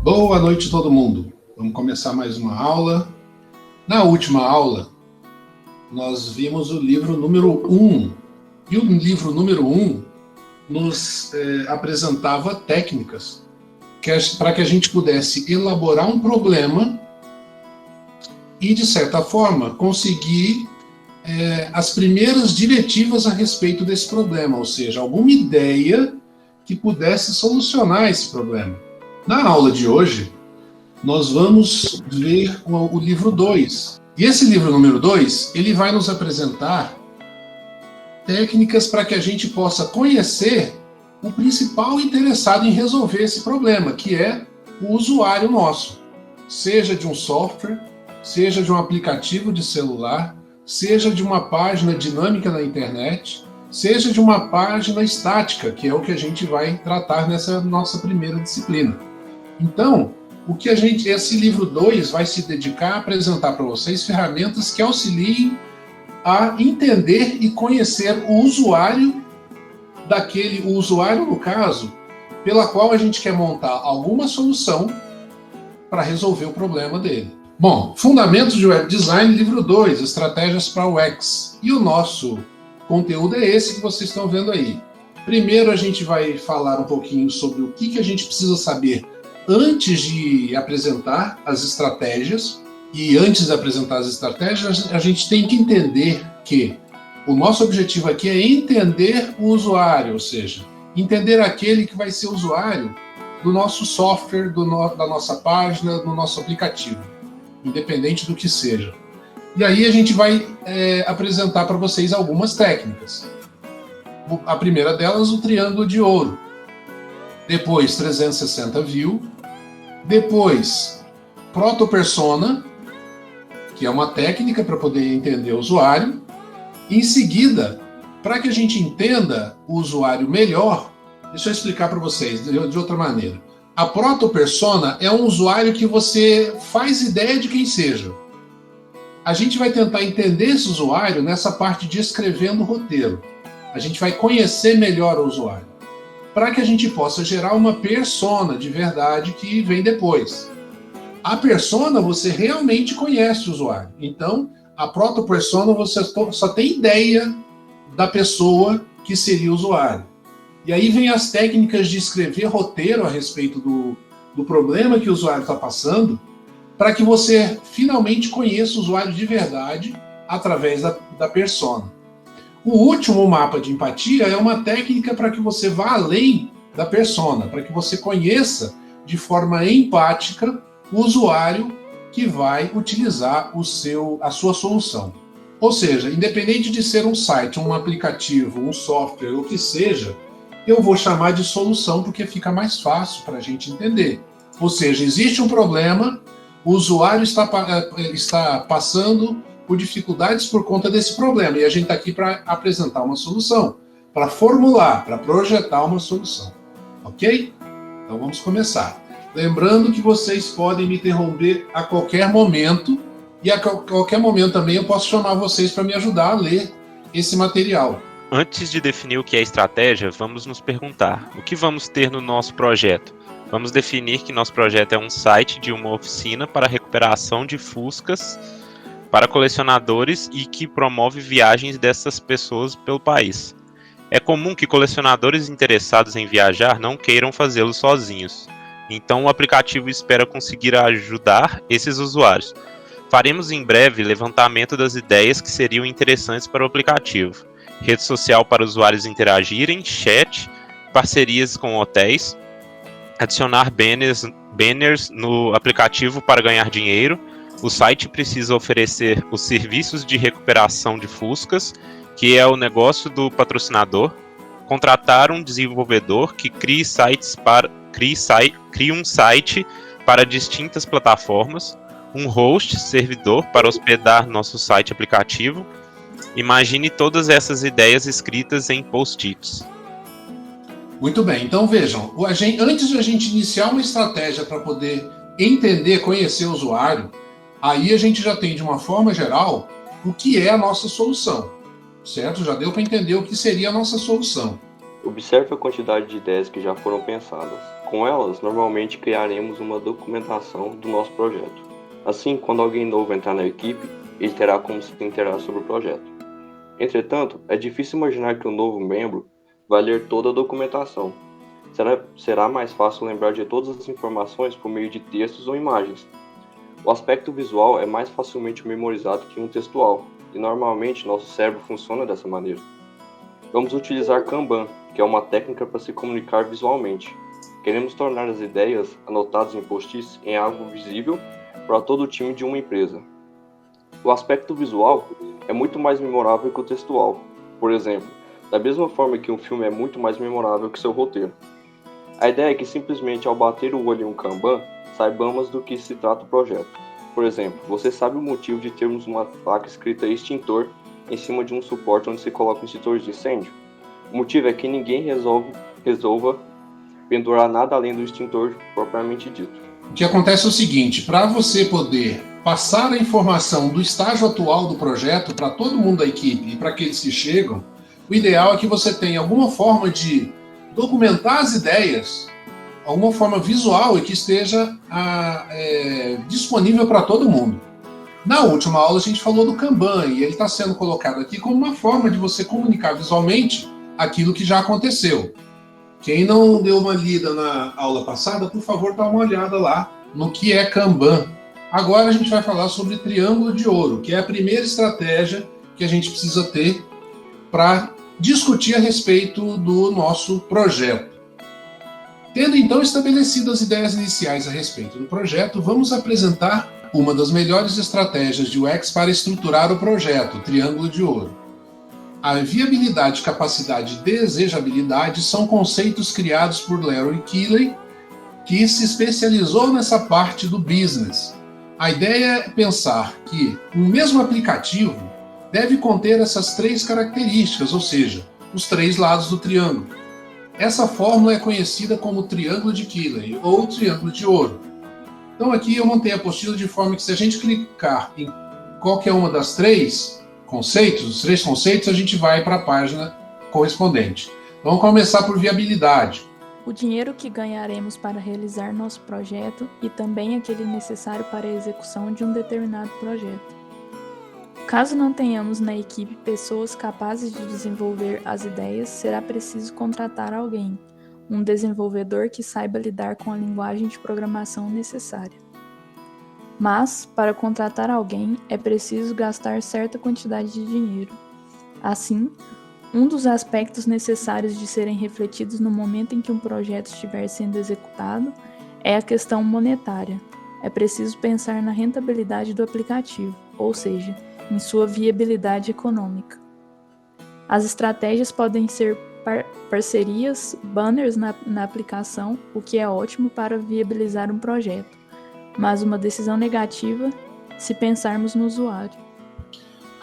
Boa noite, todo mundo. Vamos começar mais uma aula. Na última aula, nós vimos o livro número 1. E o livro número 1 nos apresentava técnicas para que a gente pudesse elaborar um problema e, de certa forma, conseguir as primeiras diretivas a respeito desse problema, ou seja, alguma ideia que pudesse solucionar esse problema. Na aula de hoje, nós vamos ver o livro 2. E esse livro número 2, ele vai nos apresentar técnicas para que a gente possa conhecer o principal interessado em resolver esse problema, que é o usuário nosso. Seja de um software, seja de um aplicativo de celular, seja de uma página dinâmica na internet, seja de uma página estática, que é o que a gente vai tratar nessa nossa primeira disciplina. Então, esse livro 2 vai se dedicar a apresentar para vocês ferramentas que auxiliem a entender e conhecer o usuário no caso, pela qual a gente quer montar alguma solução para resolver o problema dele. Bom, Fundamentos de Web Design, livro 2, Estratégias para UX. E o nosso conteúdo é esse que vocês estão vendo aí. Primeiro a gente vai falar um pouquinho sobre o que a gente precisa saber antes de apresentar as estratégias. E antes de apresentar as estratégias, a gente tem que entender que o nosso objetivo aqui é entender o usuário, ou seja, entender aquele que vai ser usuário do nosso software, da nossa página, do nosso aplicativo, independente do que seja. E aí a gente vai apresentar para vocês algumas técnicas. A primeira delas, o triângulo de ouro. Depois, 360 View. Depois, Proto-Persona, que é uma técnica para poder entender o usuário. Em seguida, para que a gente entenda o usuário melhor, deixa eu explicar para vocês de outra maneira. A Proto-Persona é um usuário que você faz ideia de quem seja. A gente vai tentar entender esse usuário nessa parte de escrevendo o roteiro. A gente vai conhecer melhor o usuário, para que a gente possa gerar uma persona de verdade que vem depois. A persona, você realmente conhece o usuário. Então, a proto-persona, você só tem ideia da pessoa que seria o usuário. E aí vem as técnicas de escrever roteiro a respeito do problema que o usuário está passando, para que você finalmente conheça o usuário de verdade através da persona. O último mapa de empatia é uma técnica para que você vá além da persona, para que você conheça de forma empática o usuário que vai utilizar a sua solução. Ou seja, independente de ser um site, um aplicativo, um software, o que seja, eu vou chamar de solução porque fica mais fácil para a gente entender. Ou seja, existe um problema, o usuário está passando por dificuldades por conta desse problema. E a gente está aqui para apresentar uma solução, para formular, para projetar uma solução. Ok? Então vamos começar. Lembrando que vocês podem me interromper a qualquer momento, e a qualquer momento também eu posso chamar vocês para me ajudar a ler esse material. Antes de definir o que é estratégia, vamos nos perguntar: o que vamos ter no nosso projeto? Vamos definir que nosso projeto é um site de uma oficina para recuperação de Fuscas para colecionadores e que promove viagens dessas pessoas pelo país. É comum que colecionadores interessados em viajar não queiram fazê-lo sozinhos. Então o aplicativo espera conseguir ajudar esses usuários. Faremos em breve levantamento das ideias que seriam interessantes para o aplicativo. Rede social para usuários interagirem, chat, parcerias com hotéis, adicionar banners no aplicativo para ganhar dinheiro. O site precisa oferecer os serviços de recuperação de Fuscas, que é o negócio do patrocinador. Contratar um desenvolvedor que crie um site para distintas plataformas. Um host, servidor, para hospedar nosso site aplicativo. Imagine todas essas ideias escritas em post-its. Muito bem, então vejam, antes de a gente iniciar uma estratégia para poder entender, conhecer o usuário, Aí a gente já tem, de uma forma geral, o que é a nossa solução, certo? Já deu para entender o que seria a nossa solução. Observe a quantidade de ideias que já foram pensadas. Com elas, normalmente criaremos uma documentação do nosso projeto. Assim, quando alguém novo entrar na equipe, ele terá como se inteirar sobre o projeto. Entretanto, é difícil imaginar que o novo membro vai ler toda a documentação. Será mais fácil lembrar de todas as informações por meio de textos ou imagens. O aspecto visual é mais facilmente memorizado que um textual, e normalmente nosso cérebro funciona dessa maneira. Vamos utilizar Kanban, que é uma técnica para se comunicar visualmente. Queremos tornar as ideias anotadas em post-its em algo visível para todo o time de uma empresa. O aspecto visual é muito mais memorável que o textual. Por exemplo, da mesma forma que um filme é muito mais memorável que seu roteiro. A ideia é que simplesmente ao bater o olho em um Kanban, saibamos do que se trata o projeto. Por exemplo, você sabe o motivo de termos uma placa escrita extintor em cima de um suporte onde se coloca um extintor de incêndio? O motivo é que ninguém resolva pendurar nada além do extintor propriamente dito. O que acontece é o seguinte, para você poder passar a informação do estágio atual do projeto para todo mundo da equipe e para aqueles que chegam, o ideal é que você tenha alguma forma de documentar as ideias, alguma forma visual e que esteja disponível para todo mundo. Na última aula a gente falou do Kanban e ele está sendo colocado aqui como uma forma de você comunicar visualmente aquilo que já aconteceu. Quem não deu uma lida na aula passada, por favor, dá uma olhada lá no que é Kanban. Agora a gente vai falar sobre triângulo de ouro, que é a primeira estratégia que a gente precisa ter para discutir a respeito do nosso projeto. Tendo então estabelecido as ideias iniciais a respeito do projeto, vamos apresentar uma das melhores estratégias de UX para estruturar o projeto, o triângulo de ouro. A viabilidade, capacidade e desejabilidade são conceitos criados por Larry Keeley, que se especializou nessa parte do business. A ideia é pensar que um mesmo aplicativo deve conter essas três características, ou seja, os três lados do triângulo. Essa fórmula é conhecida como triângulo de Keeley ou triângulo de ouro. Então aqui eu montei a apostila de forma que se a gente clicar em qualquer uma das três conceitos, os três conceitos, a gente vai para a página correspondente. Vamos começar por viabilidade. O dinheiro que ganharemos para realizar nosso projeto e também aquele necessário para a execução de um determinado projeto. Caso não tenhamos na equipe pessoas capazes de desenvolver as ideias, será preciso contratar alguém, um desenvolvedor que saiba lidar com a linguagem de programação necessária. Mas, para contratar alguém, é preciso gastar certa quantidade de dinheiro. Assim, um dos aspectos necessários de serem refletidos no momento em que um projeto estiver sendo executado é a questão monetária. É preciso pensar na rentabilidade do aplicativo, ou seja, em sua viabilidade econômica. As estratégias podem ser parcerias, banners na aplicação, o que é ótimo para viabilizar um projeto, mas uma decisão negativa se pensarmos no usuário.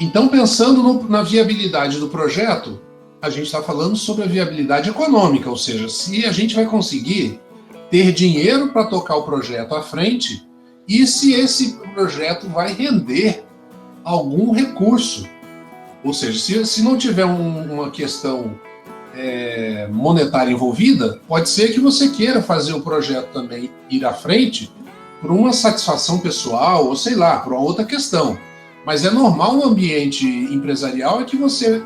Então, pensando na viabilidade do projeto, a gente está falando sobre a viabilidade econômica, ou seja, se a gente vai conseguir ter dinheiro para tocar o projeto à frente e se esse projeto vai render algum recurso. Ou seja, se não tiver uma questão monetária envolvida, pode ser que você queira fazer o projeto também ir à frente por uma satisfação pessoal, ou sei lá, por uma outra questão. Mas é normal no ambiente empresarial que você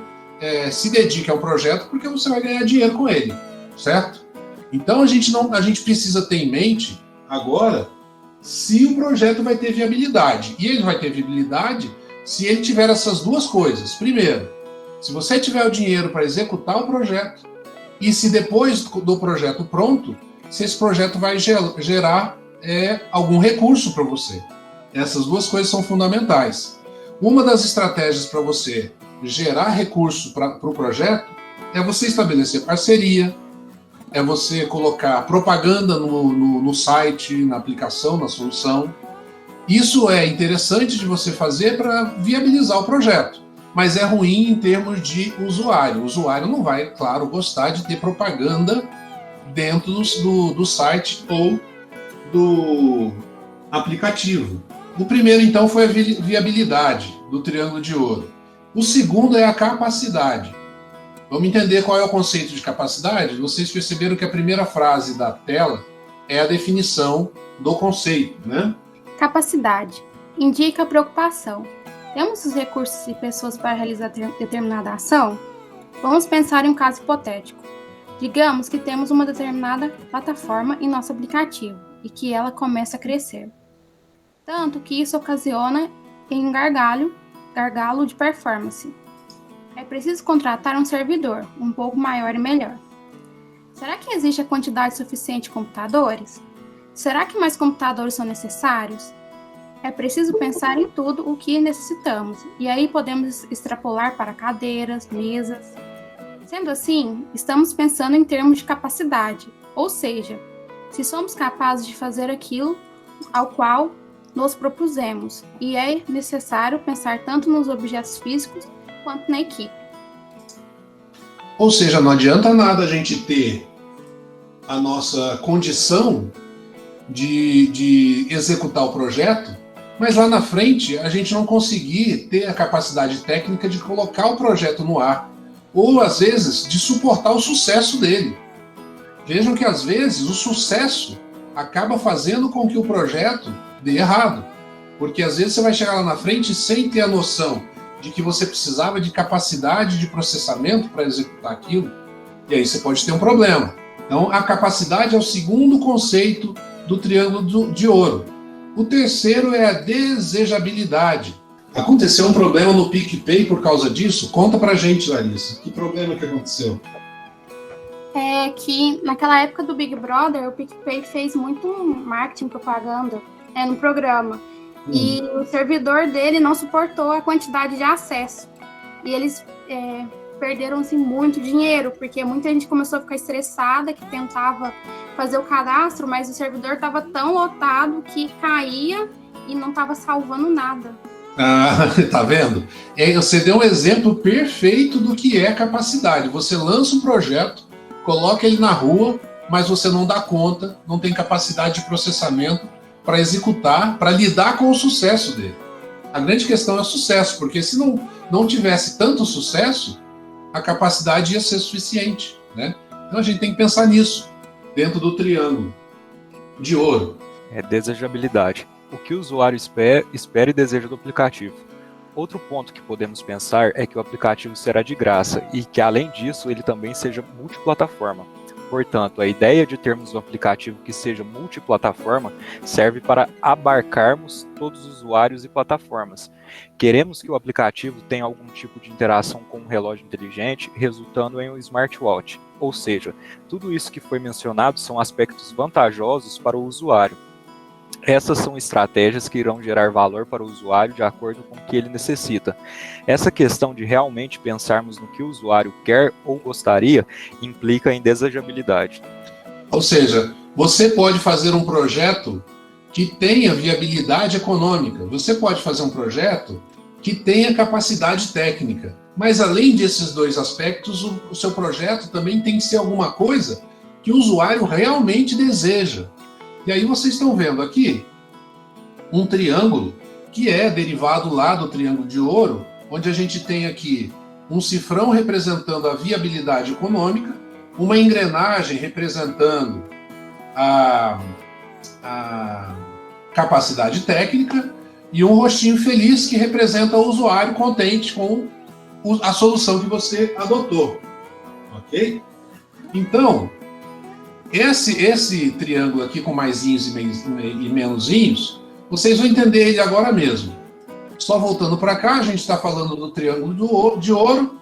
se dedique ao projeto porque você vai ganhar dinheiro com ele, certo? Então a gente precisa ter em mente agora se o projeto vai ter viabilidade. E ele vai ter viabilidade se ele tiver essas duas coisas. Primeiro, se você tiver o dinheiro para executar o projeto e se depois do projeto pronto, se esse projeto vai gerar algum recurso para você. Essas duas coisas são fundamentais. Uma das estratégias para você gerar recurso para o projeto é você estabelecer parceria, é você colocar propaganda no site, na aplicação, na solução. Isso é interessante de você fazer para viabilizar o projeto, mas é ruim em termos de usuário. O usuário não vai, claro, gostar de ter propaganda dentro do site ou do aplicativo. O primeiro, então, foi a viabilidade do triângulo de ouro. O segundo é a capacidade. Vamos entender qual é o conceito de capacidade? Vocês perceberam que a primeira frase da tela é a definição do conceito, né? Capacidade. Indica preocupação. Temos os recursos e pessoas para realizar determinada ação? Vamos pensar em um caso hipotético. Digamos que temos uma determinada plataforma em nosso aplicativo e que ela começa a crescer. Tanto que isso ocasiona em um gargalo de performance. É preciso contratar um servidor, um pouco maior e melhor. Será que existe a quantidade suficiente de computadores? Será que mais computadores são necessários? É preciso pensar em tudo o que necessitamos, e aí podemos extrapolar para cadeiras, mesas. Sendo assim, estamos pensando em termos de capacidade, ou seja, se somos capazes de fazer aquilo ao qual nos propusemos, e é necessário pensar tanto nos objetos físicos quanto na equipe. Ou seja, não adianta nada a gente ter a nossa condição de executar o projeto, mas lá na frente a gente não conseguir ter a capacidade técnica de colocar o projeto no ar, ou às vezes de suportar o sucesso dele. Vejam que às vezes o sucesso acaba fazendo com que o projeto dê errado, porque às vezes você vai chegar lá na frente sem ter a noção de que você precisava de capacidade de processamento para executar aquilo, e aí você pode ter um problema. Então, a capacidade é o segundo conceito do triângulo de ouro. O terceiro é a desejabilidade. Aconteceu um problema no PicPay por causa disso? Conta pra gente, Larissa. Que problema que aconteceu? É que naquela época do Big Brother, o PicPay fez muito marketing, propaganda no programa. E o servidor dele não suportou a quantidade de acesso. E eles perderam assim, muito dinheiro, porque muita gente começou a ficar estressada, que tentava fazer o cadastro, mas o servidor estava tão lotado que caía e não estava salvando nada. Ah, tá vendo? Você deu um exemplo perfeito do que é capacidade. Você lança um projeto, coloca ele na rua, mas você não dá conta, não tem capacidade de processamento para executar, para lidar com o sucesso dele. A grande questão é o sucesso, porque se não tivesse tanto sucesso, a capacidade ia ser suficiente, né? Então a gente tem que pensar nisso, dentro do triângulo de ouro. É desejabilidade. O que o usuário espera e deseja do aplicativo. Outro ponto que podemos pensar é que o aplicativo será de graça e que, além disso, ele também seja multiplataforma. Portanto, a ideia de termos um aplicativo que seja multiplataforma serve para abarcarmos todos os usuários e plataformas. Queremos que o aplicativo tenha algum tipo de interação com um relógio inteligente, resultando em um smartwatch. Ou seja, tudo isso que foi mencionado são aspectos vantajosos para o usuário. Essas são estratégias que irão gerar valor para o usuário de acordo com o que ele necessita. Essa questão de realmente pensarmos no que o usuário quer ou gostaria implica em desejabilidade. Ou seja, você pode fazer um projeto que tenha viabilidade econômica. Você pode fazer um projeto que tenha capacidade técnica. Mas além desses dois aspectos, o seu projeto também tem que ser alguma coisa que o usuário realmente deseja. E aí vocês estão vendo aqui um triângulo que é derivado lá do triângulo de ouro, onde a gente tem aqui um cifrão representando a viabilidade econômica, uma engrenagem representando a capacidade técnica e um rostinho feliz que representa o usuário contente com a solução que você adotou. Ok? Então, esse triângulo aqui com maisinhos e menusinhos, vocês vão entender ele agora mesmo. Só voltando para cá, a gente está falando do triângulo de ouro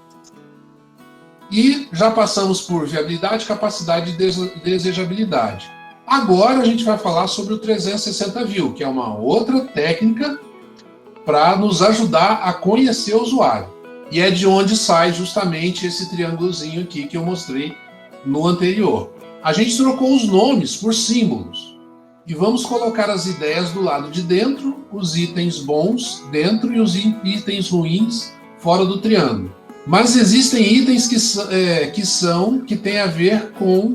e já passamos por viabilidade, capacidade e desejabilidade. Agora a gente vai falar sobre o 360 View, que é uma outra técnica para nos ajudar a conhecer o usuário. E é de onde sai justamente esse triângulozinho aqui que eu mostrei no anterior. A gente trocou os nomes por símbolos e vamos colocar as ideias do lado de dentro, os itens bons dentro e os itens ruins fora do triângulo. Mas existem itens que têm a ver com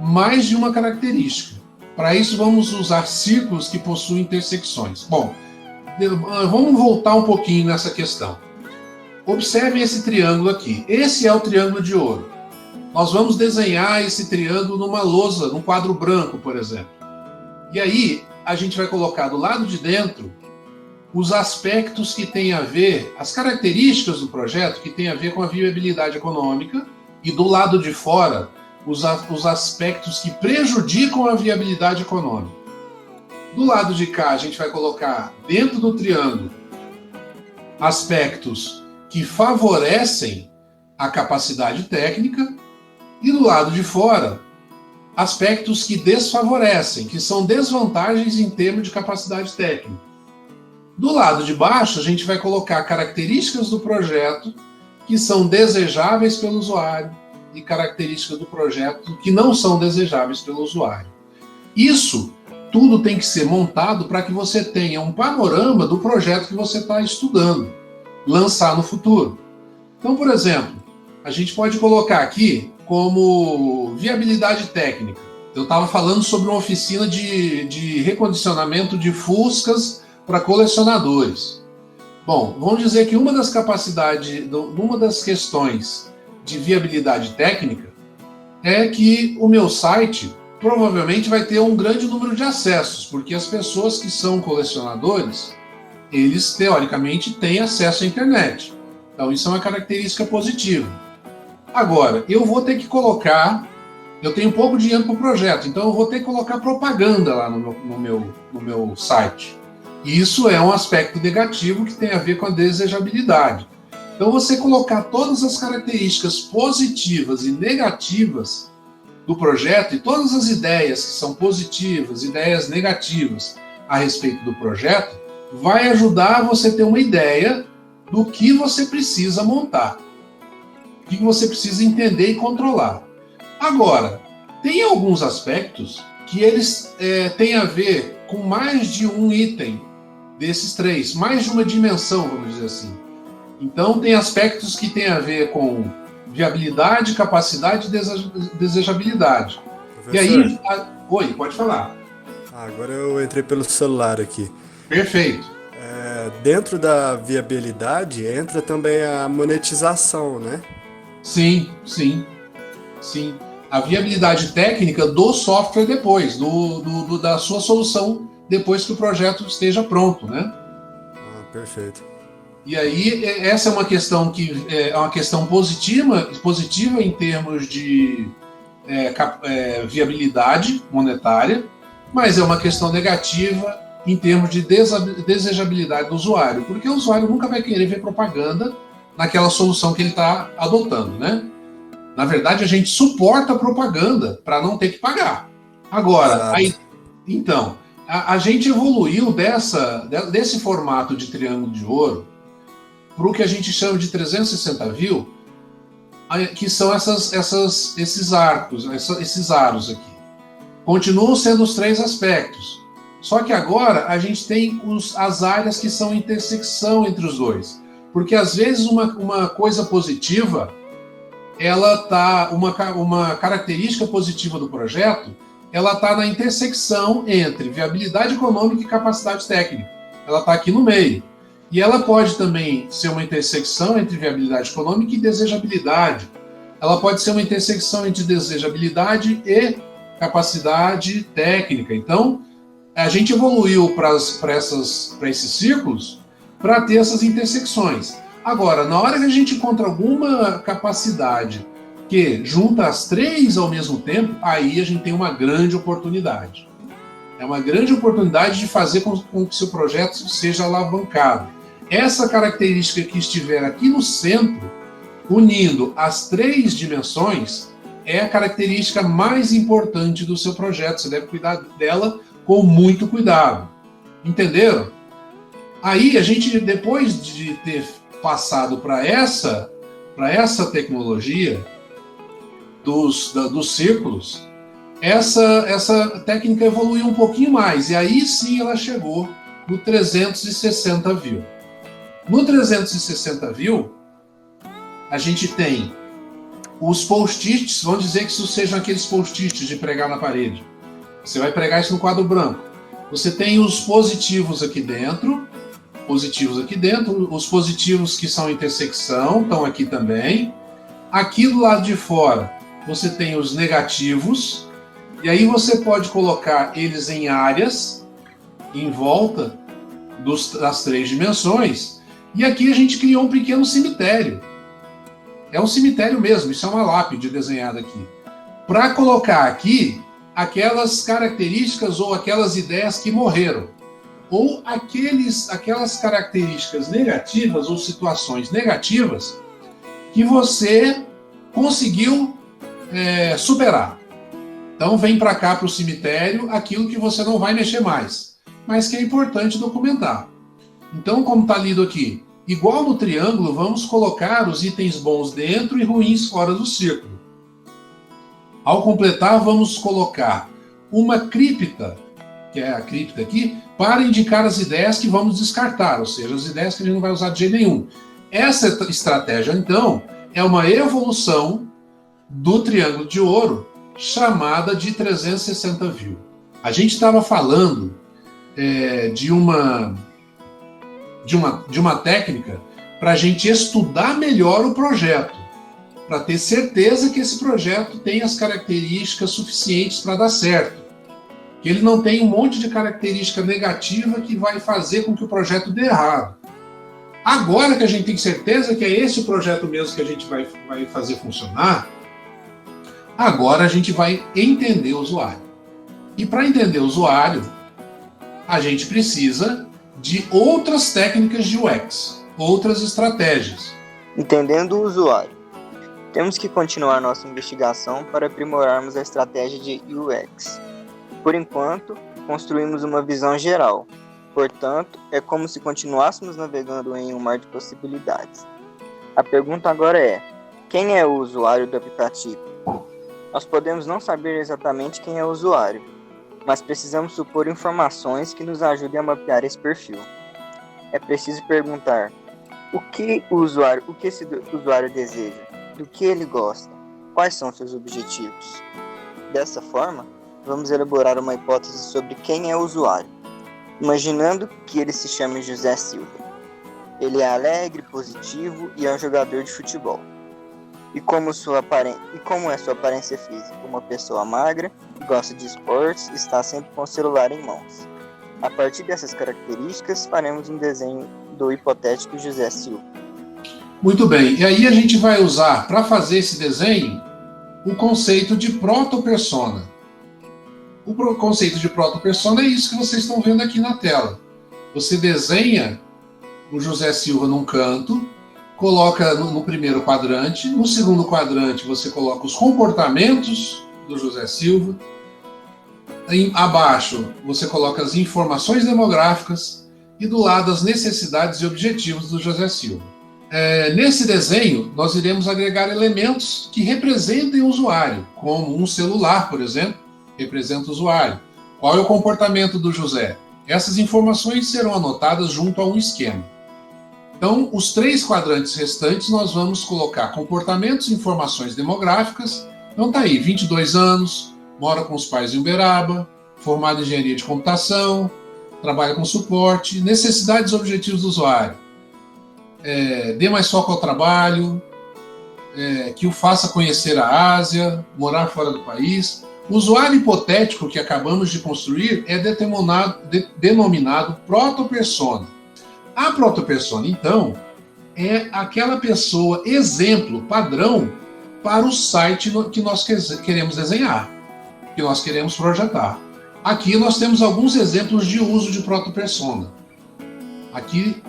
mais de uma característica. Para isso vamos usar círculos que possuem intersecções. Bom, vamos voltar um pouquinho nessa questão. Observem esse triângulo aqui. Esse é o triângulo de ouro. Nós vamos desenhar esse triângulo numa lousa, num quadro branco, por exemplo. E aí, a gente vai colocar do lado de dentro os aspectos que têm a ver, as características do projeto que têm a ver com a viabilidade econômica, e do lado de fora, os aspectos que prejudicam a viabilidade econômica. Do lado de cá, a gente vai colocar dentro do triângulo aspectos que favorecem a capacidade técnica, e do lado de fora, aspectos que desfavorecem, que são desvantagens em termos de capacidade técnica. Do lado de baixo, a gente vai colocar características do projeto que são desejáveis pelo usuário e características do projeto que não são desejáveis pelo usuário. Isso tudo tem que ser montado para que você tenha um panorama do projeto que você está estudando, lançar no futuro. Então, por exemplo, a gente pode colocar aqui como viabilidade técnica. Eu estava falando sobre uma oficina de recondicionamento de Fuscas para colecionadores. Bom, vamos dizer que uma das questões de viabilidade técnica é que o meu site provavelmente vai ter um grande número de acessos, porque as pessoas que são colecionadores, eles teoricamente têm acesso à internet. Então isso é uma característica positiva. Agora, eu vou ter que colocar, eu tenho pouco dinheiro para o projeto, então eu vou ter que colocar propaganda lá no meu site. E isso é um aspecto negativo que tem a ver com a desejabilidade. Então você colocar todas as características positivas e negativas do projeto e todas as ideias que são positivas, ideias negativas a respeito do projeto, vai ajudar você a ter uma ideia do que você precisa montar. O que você precisa entender e controlar. Agora, tem alguns aspectos que eles têm a ver com mais de um item desses três, mais de uma dimensão, vamos dizer assim. Então, tem aspectos que têm a ver com viabilidade, capacidade e desejabilidade. Professor, E aí... Oi, pode falar. Agora eu entrei pelo celular aqui. Perfeito. Dentro da viabilidade entra também a monetização, né? Sim. A viabilidade técnica do software depois, da sua solução depois que o projeto esteja pronto, né? Perfeito. E aí, essa é uma questão que é uma questão positiva em termos de viabilidade monetária, mas é uma questão negativa em termos de desejabilidade do usuário, porque o usuário nunca vai querer ver propaganda naquela solução que ele está adotando, né? Na verdade, a gente suporta a propaganda para não ter que pagar. Agora, então, a gente evoluiu desse formato de triângulo de ouro para o que a gente chama de 360 view, que são esses arcos, esses aros aqui. Continuam sendo os três aspectos, só que agora a gente tem as áreas que são intersecção entre os dois. Porque às vezes uma coisa positiva, uma característica positiva do projeto, ela está na intersecção entre viabilidade econômica e capacidade técnica. Ela está aqui no meio. E ela pode também ser uma intersecção entre viabilidade econômica e desejabilidade. Ela pode ser uma intersecção entre desejabilidade e capacidade técnica. Então, a gente evoluiu para esses círculos para ter essas intersecções. Agora, na hora que a gente encontra alguma capacidade que junta as três ao mesmo tempo, aí a gente tem uma grande oportunidade. É uma grande oportunidade de fazer com que o seu projeto seja alavancado. Essa característica que estiver aqui no centro, unindo as três dimensões, é a característica mais importante do seu projeto. Você deve cuidar dela com muito cuidado. Entenderam? Aí, a gente, depois de ter passado para essa tecnologia dos círculos, essa técnica evoluiu um pouquinho mais, e aí sim ela chegou no 360 view. No 360 view, a gente tem os post-its, vamos dizer que isso sejam aqueles post-its de pregar na parede. Você vai pregar isso no quadro branco. Você tem os positivos aqui dentro positivos aqui dentro, os positivos que são intersecção estão aqui também. Aqui do lado de fora, você tem os negativos, e aí você pode colocar eles em áreas em volta das 3 dimensões, e aqui a gente criou um pequeno cemitério. É um cemitério mesmo, isso é uma lápide desenhada aqui. Para colocar aqui aquelas características ou aquelas ideias que morreram, ou aquelas características negativas ou situações negativas que você conseguiu superar. Então vem para cá, para o cemitério, aquilo que você não vai mexer mais, mas que é importante documentar. Então, como está lido aqui, igual no triângulo, vamos colocar os itens bons dentro e ruins fora do círculo. Ao completar, vamos colocar uma cripta, que é a cripta aqui, para indicar as ideias que vamos descartar, ou seja, as ideias que a gente não vai usar de jeito nenhum. Essa estratégia, então, é uma evolução do triângulo de ouro, chamada de 360 view. A gente estava falando de uma técnica para a gente estudar melhor o projeto, para ter certeza que esse projeto tem as características suficientes para dar certo, que ele não tem um monte de característica negativa que vai fazer com que o projeto dê errado. Agora que a gente tem certeza que é esse o projeto mesmo que a gente vai fazer funcionar, agora a gente vai entender o usuário. E para entender o usuário, a gente precisa de outras técnicas de UX, outras estratégias. Entendendo o usuário, temos que continuar nossa investigação para aprimorarmos a estratégia de UX. Por enquanto, construímos uma visão geral. Portanto, é como se continuássemos navegando em um mar de possibilidades. A pergunta agora é: quem é o usuário do aplicativo? Nós podemos não saber exatamente quem é o usuário, mas precisamos supor informações que nos ajudem a mapear esse perfil. É preciso perguntar o que esse usuário deseja, do que ele gosta, quais são seus objetivos. Dessa forma, vamos elaborar uma hipótese sobre quem é o usuário, imaginando que ele se chame José Silva. Ele é alegre, positivo e é um jogador de futebol. E como é sua aparência física? Uma pessoa magra, gosta de esportes, está sempre com o celular em mãos. A partir dessas características, faremos um desenho do hipotético José Silva. Muito bem, e aí a gente vai usar, para fazer esse desenho, o conceito de protopersona. O conceito de protopersona é isso que vocês estão vendo aqui na tela. Você desenha o José Silva num canto, coloca no primeiro quadrante, no segundo quadrante você coloca os comportamentos do José Silva, abaixo você coloca as informações demográficas e do lado as necessidades e objetivos do José Silva. Nesse desenho, nós iremos agregar elementos que representem o usuário, como um celular, por exemplo, representa o usuário. Qual é o comportamento do José? Essas informações serão anotadas junto a um esquema. Então, os 3 quadrantes restantes, nós vamos colocar comportamentos e informações demográficas. Então tá aí, 22 anos, mora com os pais em Uberaba, formado em engenharia de computação, trabalha com suporte, necessidades e objetivos do usuário. Dê mais foco ao trabalho, que o faça conhecer a Ásia, morar fora do país. O usuário hipotético que acabamos de construir é denominado protopersona. A protopersona, então, é aquela pessoa exemplo, padrão, para o site que nós queremos desenhar, que nós queremos projetar. Aqui nós temos alguns exemplos de uso de protopersona. Aqui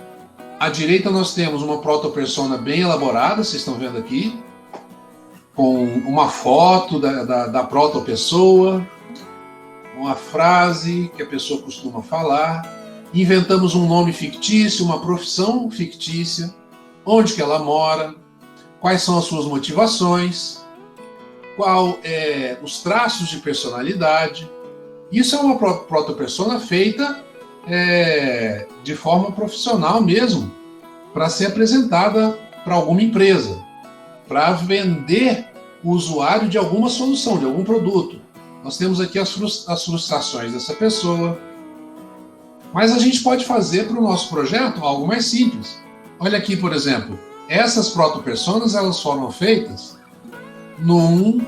à direita nós temos uma protopersona bem elaborada, vocês estão vendo aqui, com uma foto da protopessoa, uma frase que a pessoa costuma falar. Inventamos um nome fictício, uma profissão fictícia, onde que ela mora, quais são as suas motivações, qual os traços de personalidade. Isso é uma protopersona feita de forma profissional mesmo, para ser apresentada para alguma empresa, para vender o usuário de alguma solução, de algum produto. Nós temos aqui as frustrações dessa pessoa, Mas a gente pode fazer para o nosso projeto algo mais simples. Olha aqui, por exemplo, essas proto-personas, elas foram feitas num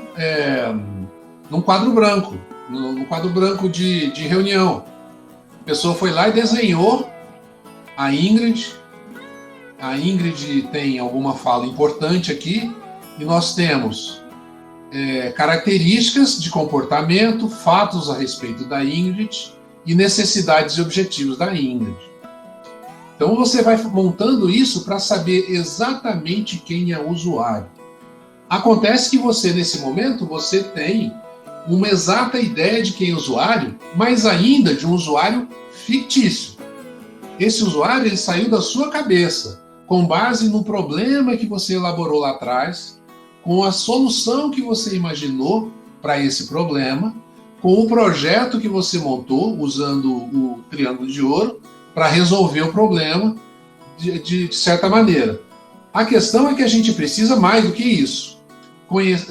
quadro branco, num quadro branco de reunião. A pessoa foi lá e desenhou a Ingrid. A Ingrid tem alguma fala importante aqui, e nós temos características de comportamento, fatos a respeito da Ingrid e necessidades e objetivos da Ingrid. Então você vai montando isso para saber exatamente quem é o usuário. Acontece que você, nesse momento, você tem uma exata ideia de quem é o usuário, mas ainda de um usuário fictício. Esse usuário ele saiu da sua cabeça, com base no problema que você elaborou lá atrás, com a solução que você imaginou para esse problema, com o projeto que você montou, usando o triângulo de ouro, para resolver o problema de certa maneira. A questão é que a gente precisa mais do que isso.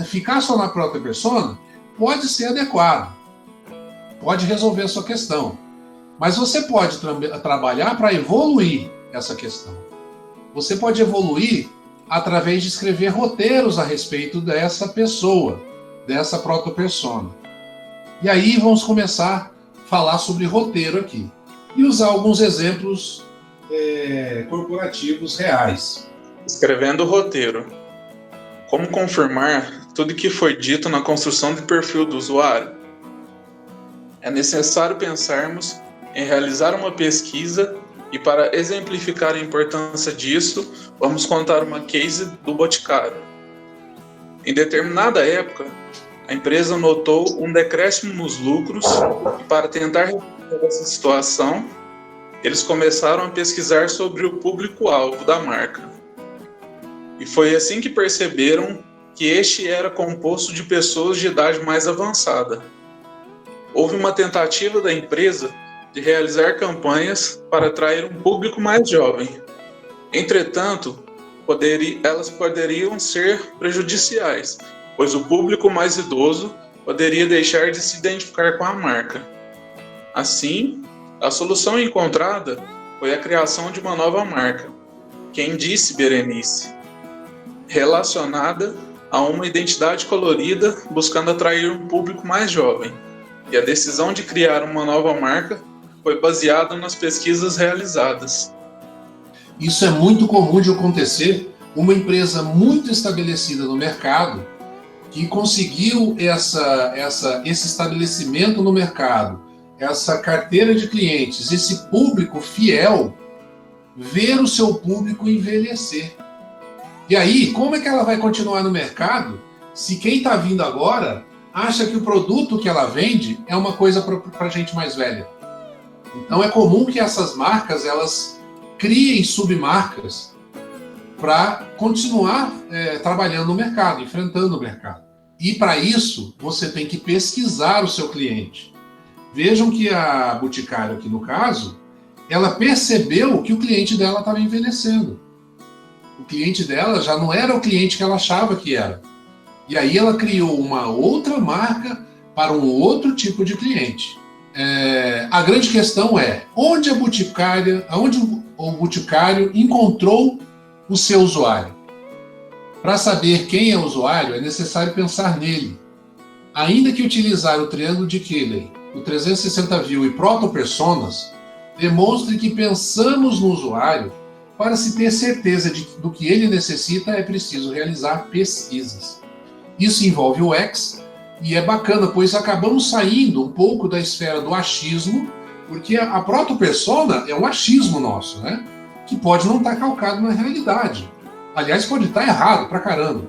Ficar só na própria persona pode ser adequado, pode resolver a sua questão, mas você pode trabalhar para evoluir essa questão. Você pode evoluir através de escrever roteiros a respeito dessa pessoa, dessa proto-persona. E aí vamos começar a falar sobre roteiro aqui e usar alguns exemplos corporativos reais. Escrevendo o roteiro. Como confirmar tudo que foi dito na construção do perfil do usuário? É necessário pensarmos em realizar uma pesquisa e, para exemplificar a importância disso, vamos contar uma case do Boticário. Em determinada época, a empresa notou um decréscimo nos lucros e, para tentar resolver essa situação, eles começaram a pesquisar sobre o público-alvo da marca. E foi assim que perceberam que este era composto de pessoas de idade mais avançada. Houve uma tentativa da empresa de realizar campanhas para atrair um público mais jovem. Entretanto, elas poderiam ser prejudiciais, pois o público mais idoso poderia deixar de se identificar com a marca. Assim, a solução encontrada foi a criação de uma nova marca, Quem Disse Berenice, relacionada a uma identidade colorida, buscando atrair um público mais jovem. E a decisão de criar uma nova marca foi baseada nas pesquisas realizadas. Isso é muito comum de acontecer. Uma empresa muito estabelecida no mercado, que conseguiu esse estabelecimento no mercado, essa carteira de clientes, esse público fiel, ver o seu público envelhecer. E aí, como é que ela vai continuar no mercado se quem está vindo agora acha que o produto que ela vende é uma coisa para gente mais velha? Então é comum que essas marcas elas criem submarcas para continuar trabalhando no mercado, enfrentando o mercado. E para isso, você tem que pesquisar o seu cliente. Vejam que a Boticário, aqui no caso, ela percebeu que o cliente dela estava envelhecendo. O cliente dela já não era o cliente que ela achava que era. E aí ela criou uma outra marca para um outro tipo de cliente. A grande questão é onde o Boticário encontrou o seu usuário. Para saber quem é o usuário, é necessário pensar nele. Ainda que utilizar o triângulo de Keeley, o 360 View e proto-personas, demonstre que pensamos no usuário. Para se ter certeza do que ele necessita, é preciso realizar pesquisas. Isso envolve o X, e é bacana, pois acabamos saindo um pouco da esfera do achismo, porque a proto-persona é um achismo nosso, né? Que pode não estar calcado na realidade. Aliás, pode estar errado pra caramba.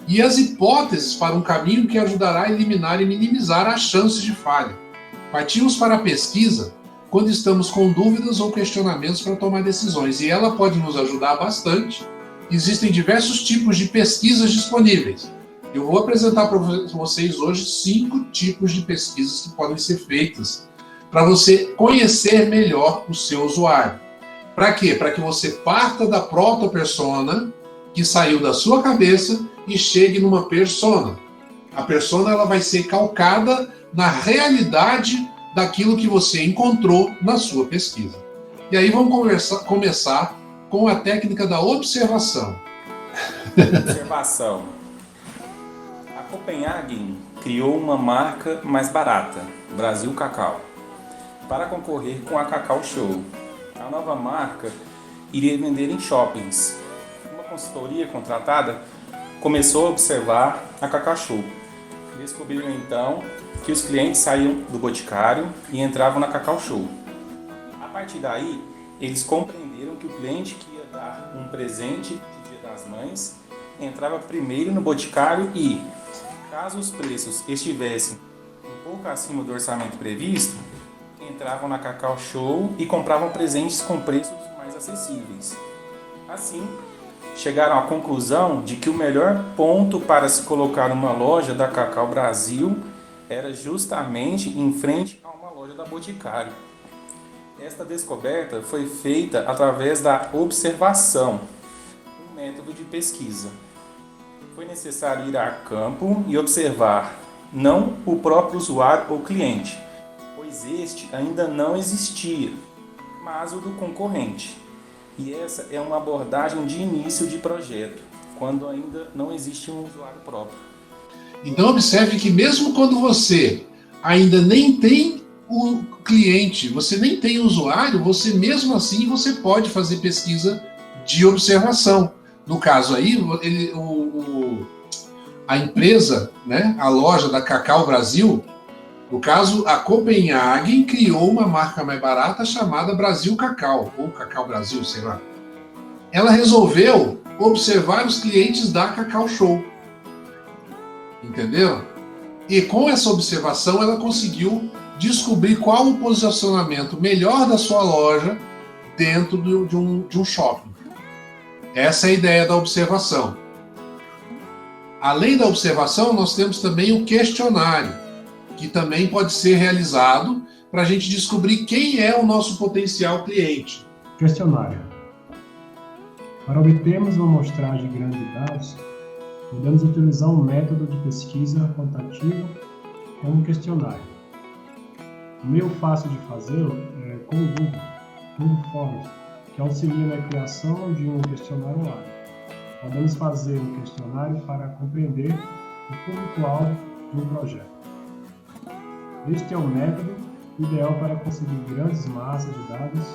E as hipóteses para um caminho que ajudará a eliminar e minimizar as chances de falha. Partimos para a pesquisa quando estamos com dúvidas ou questionamentos para tomar decisões, e ela pode nos ajudar bastante. Existem diversos tipos de pesquisas disponíveis. Eu vou apresentar para vocês hoje 5 tipos de pesquisas que podem ser feitas para você conhecer melhor o seu usuário. Para quê? Para que você parta da proto-persona que saiu da sua cabeça e chegue numa persona. A persona ela vai ser calcada na realidade daquilo que você encontrou na sua pesquisa. E aí vamos começar com a técnica da observação. Observação. A Copenhagen criou uma marca mais barata, Brasil Cacau, para concorrer com a Cacau Show. A nova marca iria vender em shoppings. Uma consultoria contratada começou a observar a Cacau Show. Descobriram então que os clientes saíam do Boticário e entravam na Cacau Show. A partir daí, eles compreenderam que o cliente que ia dar um presente de Dia das Mães entrava primeiro no Boticário e, caso os preços estivessem um pouco acima do orçamento previsto, entravam na Cacau Show e compravam presentes com preços mais acessíveis. Assim, chegaram à conclusão de que o melhor ponto para se colocar uma loja da Cacau Brasil era justamente em frente a uma loja da Boticário. Esta descoberta foi feita através da observação, um método de pesquisa. Foi necessário ir a campo e observar não o próprio usuário ou cliente, pois este ainda não existia, mas o do concorrente. E essa é uma abordagem de início de projeto, quando ainda não existe um usuário próprio. Então observe que mesmo quando você ainda nem tem o cliente, você nem tem o usuário, você mesmo assim você pode fazer pesquisa de observação. No caso aí, a empresa, né, a loja da Cacau Brasil, no caso, a Copenhagen criou uma marca mais barata chamada Brasil Cacau, ou Cacau Brasil, sei lá. Ela resolveu observar os clientes da Cacau Show. Entendeu? E com essa observação, ela conseguiu descobrir qual o posicionamento melhor da sua loja dentro de um shopping. Essa é a ideia da observação. Além da observação, nós temos também o questionário, que também pode ser realizado para a gente descobrir quem é o nosso potencial cliente. Questionário. Para obtermos uma amostragem grande de dados, podemos utilizar um método de pesquisa quantitativa como um questionário. O meio fácil de fazê-lo é com o Google Forms, que auxilia na criação de um questionário online. Podemos fazer um questionário para compreender o público-alvo de um projeto. Este é um método ideal para conseguir grandes massas de dados,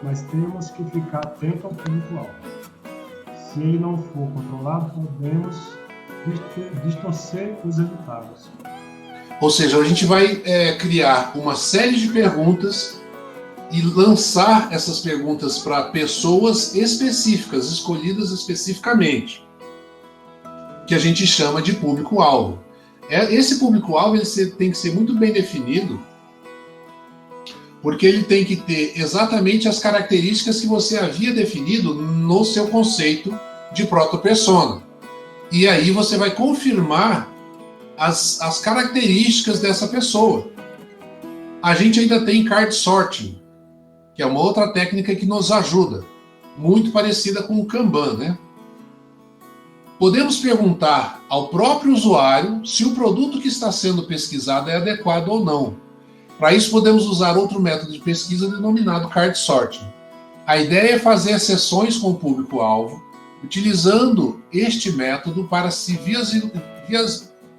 mas temos que ficar atento ao público-alvo. Se ele não for controlado, podemos distorcer os resultados. Ou seja, a gente vai criar uma série de perguntas e lançar essas perguntas para pessoas específicas, escolhidas especificamente, que a gente chama de público-alvo. Esse público-alvo tem que ser muito bem definido, porque ele tem que ter exatamente as características que você havia definido no seu conceito de proto-persona. E aí você vai confirmar as características dessa pessoa. A gente ainda tem card sorting, que é uma outra técnica que nos ajuda, muito parecida com o Kanban, né? Podemos perguntar ao próprio usuário se o produto que está sendo pesquisado é adequado ou não. Para isso, podemos usar outro método de pesquisa denominado card sorting. A ideia é fazer sessões com o público-alvo, utilizando este método para se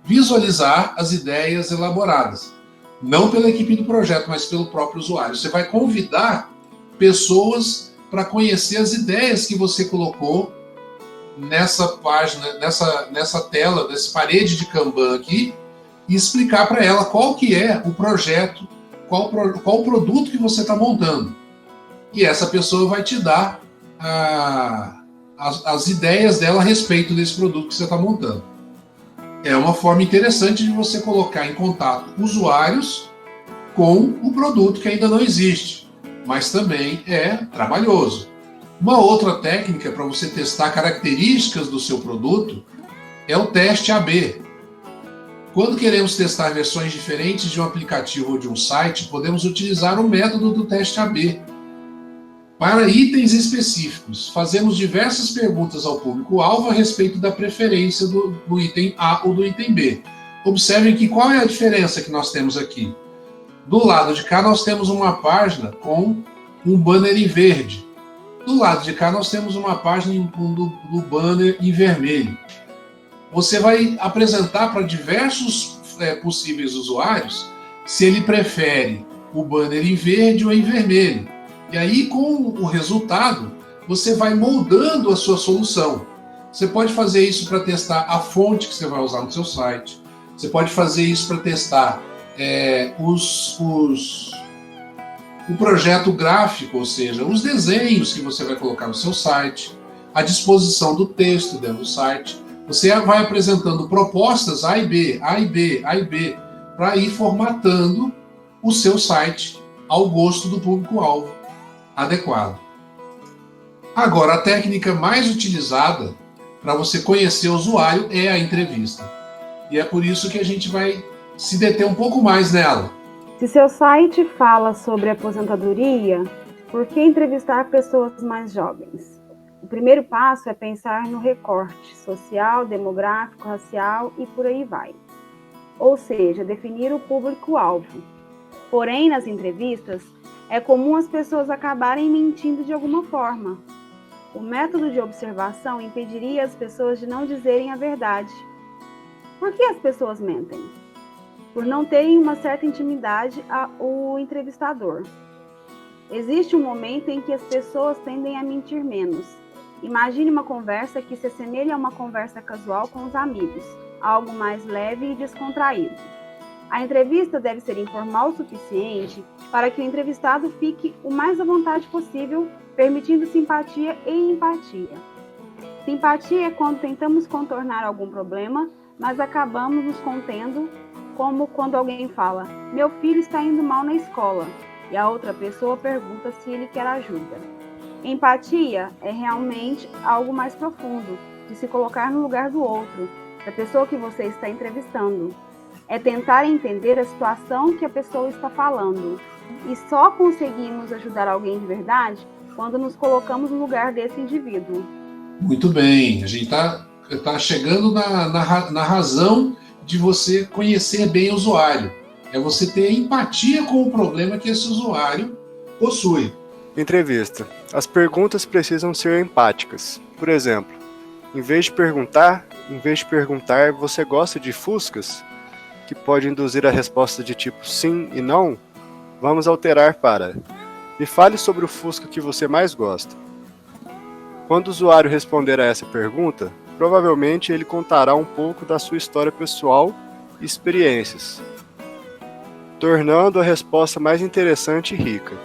visualizar as ideias elaboradas. Não pela equipe do projeto, mas pelo próprio usuário. Você vai convidar pessoas para conhecer as ideias que você colocou nessa página, nessa tela, nessa parede de Kanban aqui, e explicar para ela qual que é o projeto, qual o produto que você está montando. E essa pessoa vai te dar as ideias dela a respeito desse produto que você está montando. É uma forma interessante de você colocar em contato usuários com o produto que ainda não existe, mas também é trabalhoso. Uma outra técnica para você testar características do seu produto é o teste AB. Quando queremos testar versões diferentes de um aplicativo ou de um site, podemos utilizar o método do teste AB. Para itens específicos, fazemos diversas perguntas ao público-alvo a respeito da preferência do item A ou do item B. Observem que qual é a diferença que nós temos aqui. Do lado de cá nós temos uma página com um banner em verde. Do lado de cá nós temos uma página do banner em vermelho. Você vai apresentar para diversos possíveis usuários se ele prefere o banner em verde ou em vermelho. E aí, com o resultado, você vai moldando a sua solução. Você pode fazer isso para testar a fonte que você vai usar no seu site. Você pode fazer isso para testar o projeto gráfico, ou seja, os desenhos que você vai colocar no seu site, a disposição do texto dentro do site. Você vai apresentando propostas A e B, A e B, A e B, para ir formatando o seu site ao gosto do público-alvo adequado. Agora, a técnica mais utilizada para você conhecer o usuário é a entrevista. E é por isso que a gente vai se deter um pouco mais nela. Se seu site fala sobre aposentadoria, por que entrevistar pessoas mais jovens? O primeiro passo é pensar no recorte social, demográfico, racial e por aí vai. Ou seja, definir o público-alvo. Porém, nas entrevistas, é comum as pessoas acabarem mentindo de alguma forma. O método de observação impediria as pessoas de não dizerem a verdade. Por que as pessoas mentem? Por não terem uma certa intimidade ao entrevistador. Existe um momento em que as pessoas tendem a mentir menos. Imagine uma conversa que se assemelha a uma conversa casual com os amigos, algo mais leve e descontraído. A entrevista deve ser informal o suficiente para que o entrevistado fique o mais à vontade possível, permitindo simpatia e empatia. Simpatia é quando tentamos contornar algum problema, mas acabamos nos contendo, como quando alguém fala: "Meu filho está indo mal na escola", e a outra pessoa pergunta se ele quer ajuda. Empatia é realmente algo mais profundo, de se colocar no lugar do outro, da pessoa que você está entrevistando. É tentar entender a situação que a pessoa está falando. E só conseguimos ajudar alguém de verdade quando nos colocamos no lugar desse indivíduo. Muito bem, a gente está chegando na razão de você conhecer bem o usuário. É você ter empatia com o problema que esse usuário possui. Entrevista. As perguntas precisam ser empáticas. Por exemplo, em vez de perguntar, você gosta de fuscas? Que pode induzir a resposta de tipo sim e não? Vamos alterar para: me fale sobre o Fusca que você mais gosta. Quando o usuário responder a essa pergunta, provavelmente ele contará um pouco da sua história pessoal e experiências, tornando a resposta mais interessante e rica.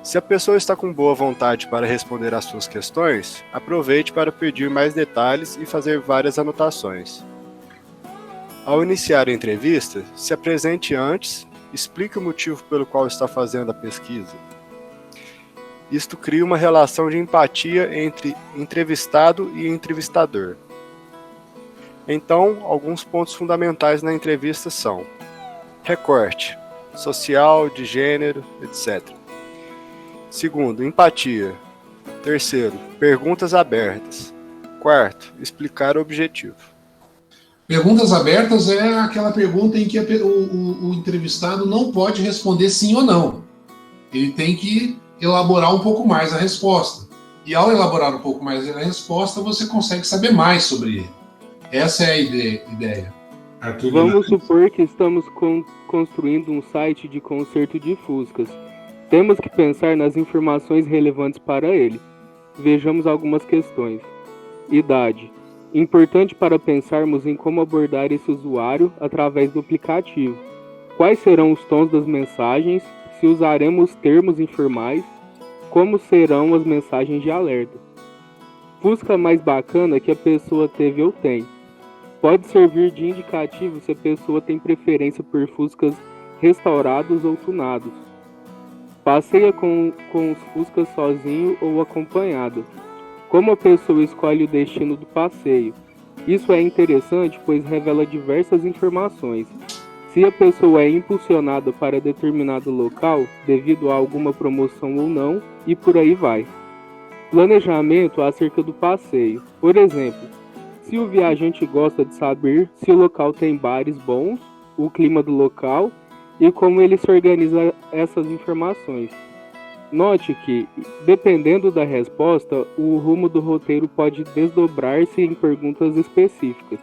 Se a pessoa está com boa vontade para responder às suas questões, aproveite para pedir mais detalhes e fazer várias anotações. Ao iniciar a entrevista, se apresente antes, explique o motivo pelo qual está fazendo a pesquisa. Isto cria uma relação de empatia entre entrevistado e entrevistador. Então, alguns pontos fundamentais na entrevista são: recorte social, de gênero, etc. Segundo, empatia. Terceiro, perguntas abertas. Quarto, explicar o objetivo. Perguntas abertas é aquela pergunta em que o entrevistado não pode responder sim ou não. Ele tem que elaborar um pouco mais a resposta. E ao elaborar um pouco mais a resposta, você consegue saber mais sobre ele. Essa é a ideia. Vamos supor que estamos construindo um site de conserto de Fuscas. Temos que pensar nas informações relevantes para ele. Vejamos algumas questões. Idade. Importante para pensarmos em como abordar esse usuário através do aplicativo. Quais serão os tons das mensagens? Se usaremos termos informais? Como serão as mensagens de alerta? Fusca mais bacana que a pessoa teve ou tem. Pode servir de indicativo se a pessoa tem preferência por Fuscas restaurados ou tunados. Passeia com os Fuscas sozinho ou acompanhado. Como a pessoa escolhe o destino do passeio? Isso é interessante, pois revela diversas informações. Se a pessoa é impulsionada para determinado local, devido a alguma promoção ou não, e por aí vai. Planejamento acerca do passeio. Por exemplo, se o viajante gosta de saber se o local tem bares bons, o clima do local e como ele se organiza essas informações. Note que, dependendo da resposta, o rumo do roteiro pode desdobrar-se em perguntas específicas.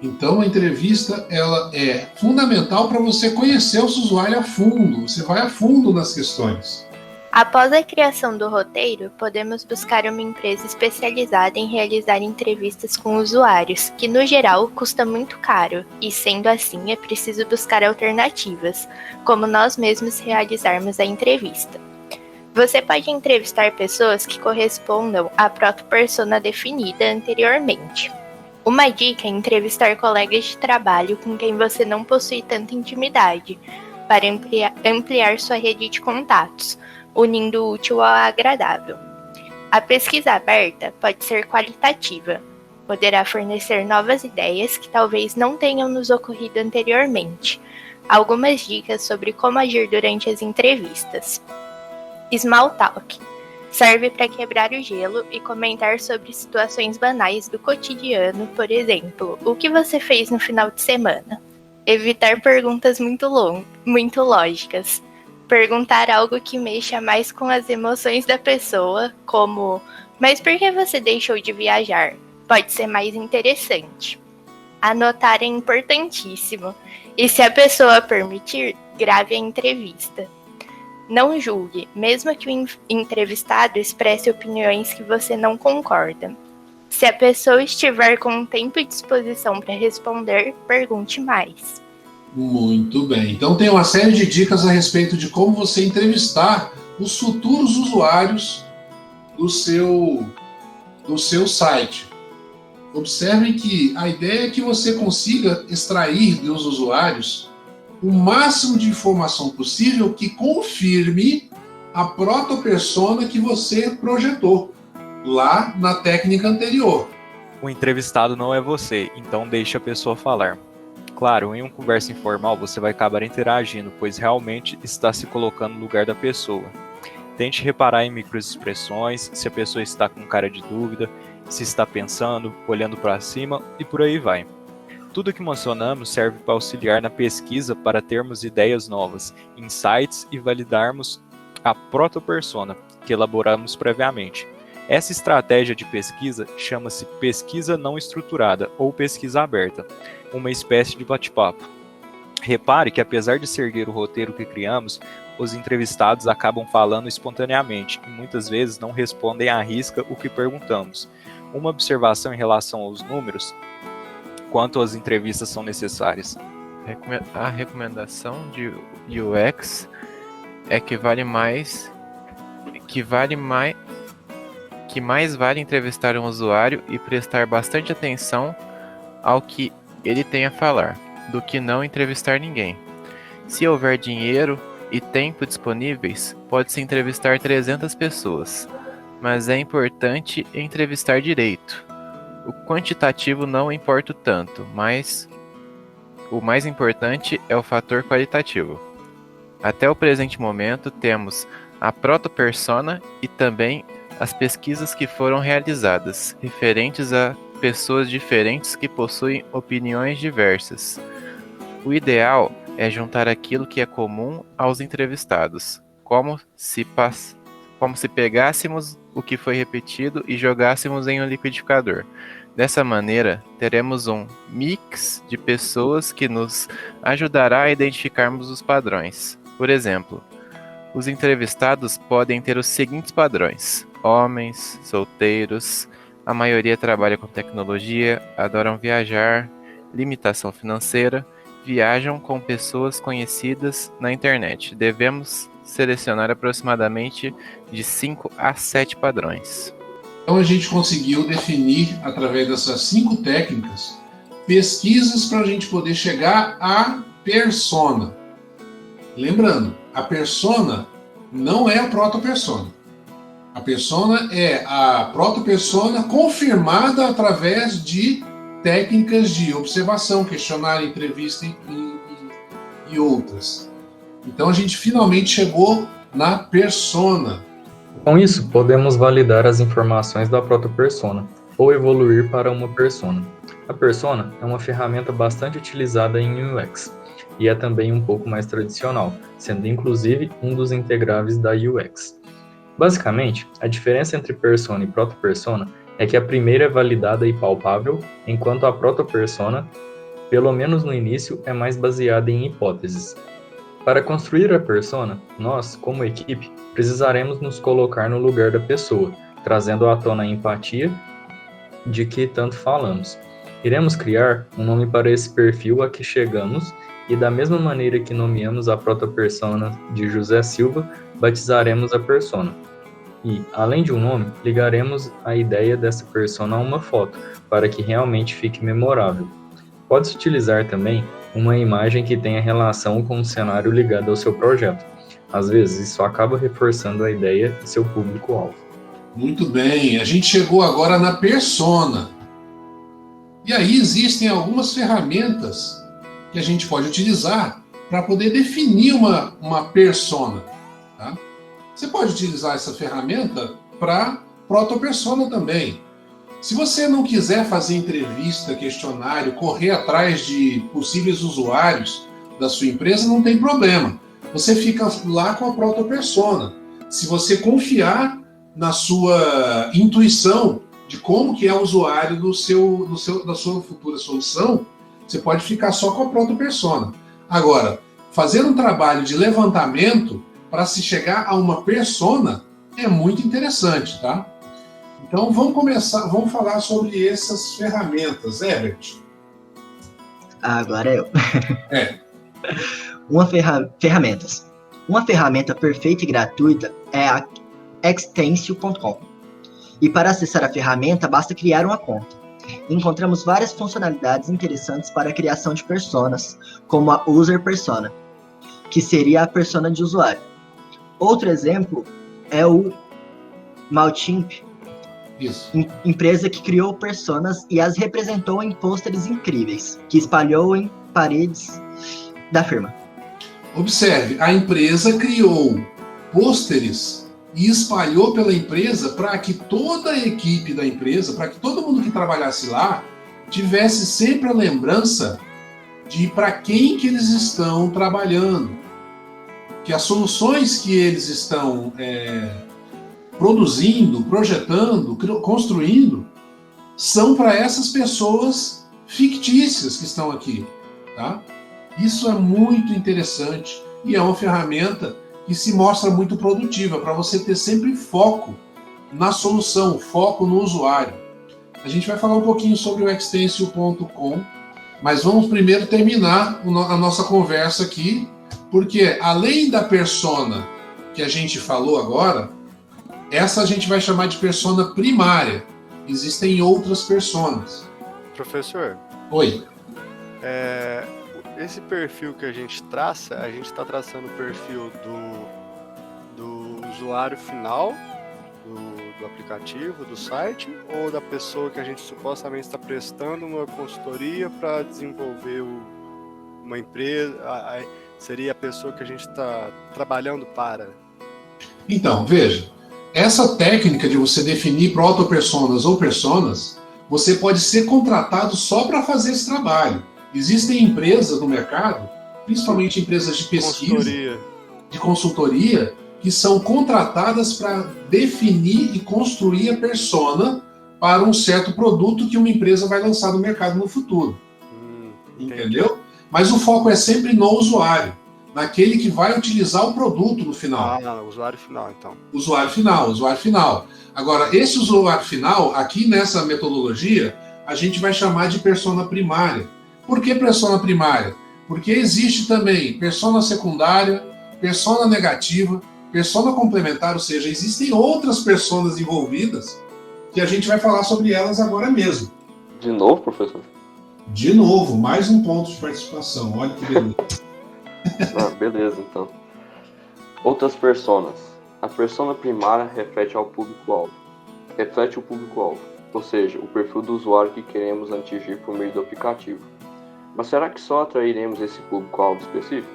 Então, a entrevista ela é fundamental para você conhecer o seu usuário a fundo. Você vai a fundo nas questões. Após a criação do roteiro, podemos buscar uma empresa especializada em realizar entrevistas com usuários, que no geral custa muito caro, e sendo assim é preciso buscar alternativas, como nós mesmos realizarmos a entrevista. Você pode entrevistar pessoas que correspondam à proto-persona definida anteriormente. Uma dica é entrevistar colegas de trabalho com quem você não possui tanta intimidade, para ampliar sua rede de contatos, unindo o útil ao agradável. A pesquisa aberta pode ser qualitativa. Poderá fornecer novas ideias que talvez não tenham nos ocorrido anteriormente. Algumas dicas sobre como agir durante as entrevistas. Small Talk. Serve para quebrar o gelo e comentar sobre situações banais do cotidiano, por exemplo, o que você fez no final de semana. Evitar perguntas muito lógicas. Perguntar algo que mexa mais com as emoções da pessoa, como: mas por que você deixou de viajar? Pode ser mais interessante. Anotar é importantíssimo. E se a pessoa permitir, grave a entrevista. Não julgue, mesmo que o entrevistado expresse opiniões que você não concorda. Se a pessoa estiver com tempo e disposição para responder, pergunte mais. Muito bem. Então tem uma série de dicas a respeito de como você entrevistar os futuros usuários do seu site. Observem que a ideia é que você consiga extrair dos usuários o máximo de informação possível que confirme a proto-persona que você projetou lá na técnica anterior. O entrevistado não é você, então deixe a pessoa falar. Claro, em uma conversa informal você vai acabar interagindo, pois realmente está se colocando no lugar da pessoa. Tente reparar em microexpressões, se a pessoa está com cara de dúvida, se está pensando, olhando para cima e por aí vai. Tudo que mencionamos serve para auxiliar na pesquisa para termos ideias novas, insights e validarmos a proto-persona que elaboramos previamente. Essa estratégia de pesquisa chama-se pesquisa não estruturada ou pesquisa aberta, uma espécie de bate-papo. Repare que apesar de seguir o roteiro que criamos, os entrevistados acabam falando espontaneamente e muitas vezes não respondem à risca o que perguntamos. Uma observação em relação aos números, quanto as entrevistas são necessárias. A recomendação de UX é que mais vale entrevistar um usuário e prestar bastante atenção ao que ele tem a falar, do que não entrevistar ninguém. Se houver dinheiro e tempo disponíveis, pode-se entrevistar 300 pessoas, mas é importante entrevistar direito. O quantitativo não importa tanto, mas o mais importante é o fator qualitativo. Até o presente momento, temos a proto-persona e também as pesquisas que foram realizadas, referentes a pessoas diferentes que possuem opiniões diversas. O ideal é juntar aquilo que é comum aos entrevistados, como se pegássemos o que foi repetido e jogássemos em um liquidificador. Dessa maneira, teremos um mix de pessoas que nos ajudará a identificarmos os padrões. Por exemplo, os entrevistados podem ter os seguintes padrões: homens, solteiros, a maioria trabalha com tecnologia, adoram viajar, limitação financeira, viajam com pessoas conhecidas na internet. Devemos selecionar aproximadamente de 5 a 7 padrões. Então a gente conseguiu definir, através dessas 5 técnicas, pesquisas para a gente poder chegar à persona. Lembrando, a persona não é a proto-persona. A persona é a proto-persona confirmada através de técnicas de observação, questionário, entrevista e outras. Então a gente finalmente chegou na persona. Com isso, podemos validar as informações da proto-persona ou evoluir para uma persona. A persona é uma ferramenta bastante utilizada em UX. e é também um pouco mais tradicional, sendo inclusive um dos integráveis da UX. Basicamente, a diferença entre persona e proto-persona é que a primeira é validada e palpável, enquanto a proto-persona, pelo menos no início, é mais baseada em hipóteses. Para construir a persona, nós, como equipe, precisaremos nos colocar no lugar da pessoa, trazendo à tona a empatia de que tanto falamos. Iremos criar um nome para esse perfil a que chegamos e, da mesma maneira que nomeamos a proto-persona de José Silva, batizaremos a persona. E, além de um nome, ligaremos a ideia dessa persona a uma foto, para que realmente fique memorável. Pode-se utilizar também uma imagem que tenha relação com um cenário ligado ao seu projeto. Às vezes, isso acaba reforçando a ideia e seu público-alvo. Muito bem, a gente chegou agora na persona. E aí existem algumas ferramentas que a gente pode utilizar para poder definir uma persona. Tá? Você pode utilizar essa ferramenta para proto-persona também. Se você não quiser fazer entrevista, questionário, correr atrás de possíveis usuários da sua empresa, não tem problema. Você fica lá com a proto-persona. Se você confiar na sua intuição de como que é o usuário da sua futura solução, você pode ficar só com a proto-persona. Agora, fazer um trabalho de levantamento para se chegar a uma persona é muito interessante, tá? Então vamos falar sobre essas ferramentas. Herbert. Agora eu. É. Ferramentas. Uma ferramenta perfeita e gratuita é a Extensio.com. E para acessar a ferramenta, basta criar uma conta. Encontramos várias funcionalidades interessantes para a criação de personas, como a User Persona, que seria a persona de usuário. Outro exemplo é o Mailchimp, empresa que criou personas e as representou em pôsteres incríveis, que espalhou em paredes da firma. Observe, a empresa criou pôsteres e espalhou pela empresa para que toda a equipe da empresa, para que todo mundo que trabalhasse lá, tivesse sempre a lembrança de para quem que eles estão trabalhando, que as soluções que eles estão produzindo, projetando, construindo, são para essas pessoas fictícias que estão aqui, tá? Isso é muito interessante e é uma ferramenta que se mostra muito produtiva para você ter sempre foco na solução, foco no usuário. A gente vai falar um pouquinho sobre o Extensio.com, mas vamos primeiro terminar a nossa conversa aqui, porque além da persona que a gente falou agora, essa a gente vai chamar de persona primária. Existem outras personas. Professor. Oi. Esse perfil que a gente traça, a gente está traçando o perfil do usuário final do aplicativo, do site, ou da pessoa que a gente supostamente está prestando uma consultoria para desenvolver uma empresa, seria a pessoa que a gente está trabalhando para? Então, veja, essa técnica de você definir proto-personas ou personas, você pode ser contratado só para fazer esse trabalho. Existem empresas no mercado, principalmente empresas de pesquisa, de consultoria, que são contratadas para definir e construir a persona para um certo produto que uma empresa vai lançar no mercado no futuro. Entendeu? Mas o foco é sempre no usuário, naquele que vai utilizar o produto no final. Usuário final, então. Usuário final. Agora, esse usuário final, aqui nessa metodologia, a gente vai chamar de persona primária. Por que persona primária? Porque existe também persona secundária, persona negativa, persona complementar, ou seja, existem outras personas envolvidas que a gente vai falar sobre elas agora mesmo. De novo, professor? De novo, mais um ponto de participação. Olha que beleza. Beleza, então. Outras personas. A persona primária reflete o público-alvo, ou seja, o perfil do usuário que queremos atingir por meio do aplicativo. Mas será que só atrairemos esse público-alvo específico?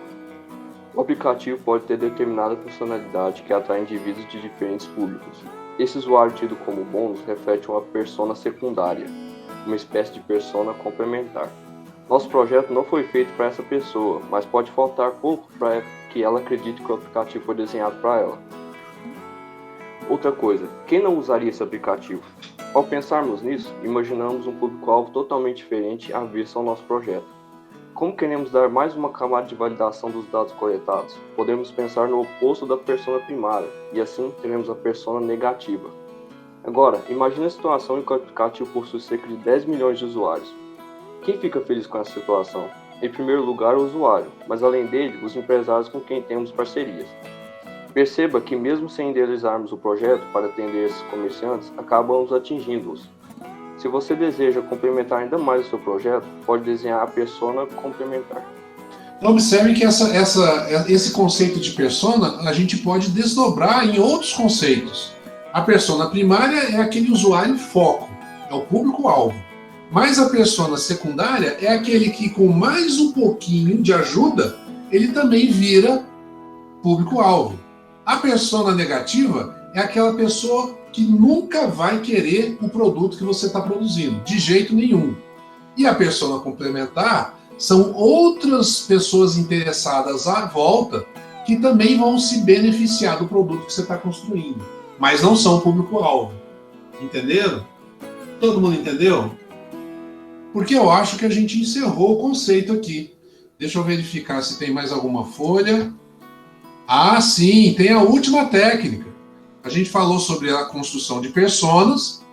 O aplicativo pode ter determinada funcionalidade que atrai indivíduos de diferentes públicos. Esse usuário tido como bônus reflete uma persona secundária, uma espécie de persona complementar. Nosso projeto não foi feito para essa pessoa, mas pode faltar pouco para que ela acredite que o aplicativo foi desenhado para ela. Outra coisa, quem não usaria esse aplicativo? Ao pensarmos nisso, imaginamos um público-alvo totalmente diferente a ver ao nosso projeto. Como queremos dar mais uma camada de validação dos dados coletados, podemos pensar no oposto da persona primária, e assim teremos a persona negativa. Agora, imagine a situação em que o aplicativo possui cerca de 10 milhões de usuários. Quem fica feliz com essa situação? Em primeiro lugar, o usuário, mas além dele, os empresários com quem temos parcerias. Perceba que mesmo sem idealizarmos o projeto para atender esses comerciantes, acabamos atingindo-os. Se você deseja complementar ainda mais o seu projeto, pode desenhar a persona complementar. Então, observe que esse conceito de persona a gente pode desdobrar em outros conceitos. A persona primária é aquele usuário foco, é o público-alvo. Mas a persona secundária é aquele que, com mais um pouquinho de ajuda, ele também vira público-alvo. A persona negativa é aquela pessoa que nunca vai querer o produto que você está produzindo, de jeito nenhum. E a persona complementar são outras pessoas interessadas à volta que também vão se beneficiar do produto que você está construindo, mas não são o público-alvo. Entenderam? Todo mundo entendeu? Porque eu acho que a gente encerrou o conceito aqui. Deixa eu verificar se tem mais alguma folha. Ah, sim, tem a última técnica. A gente falou sobre a construção de personas.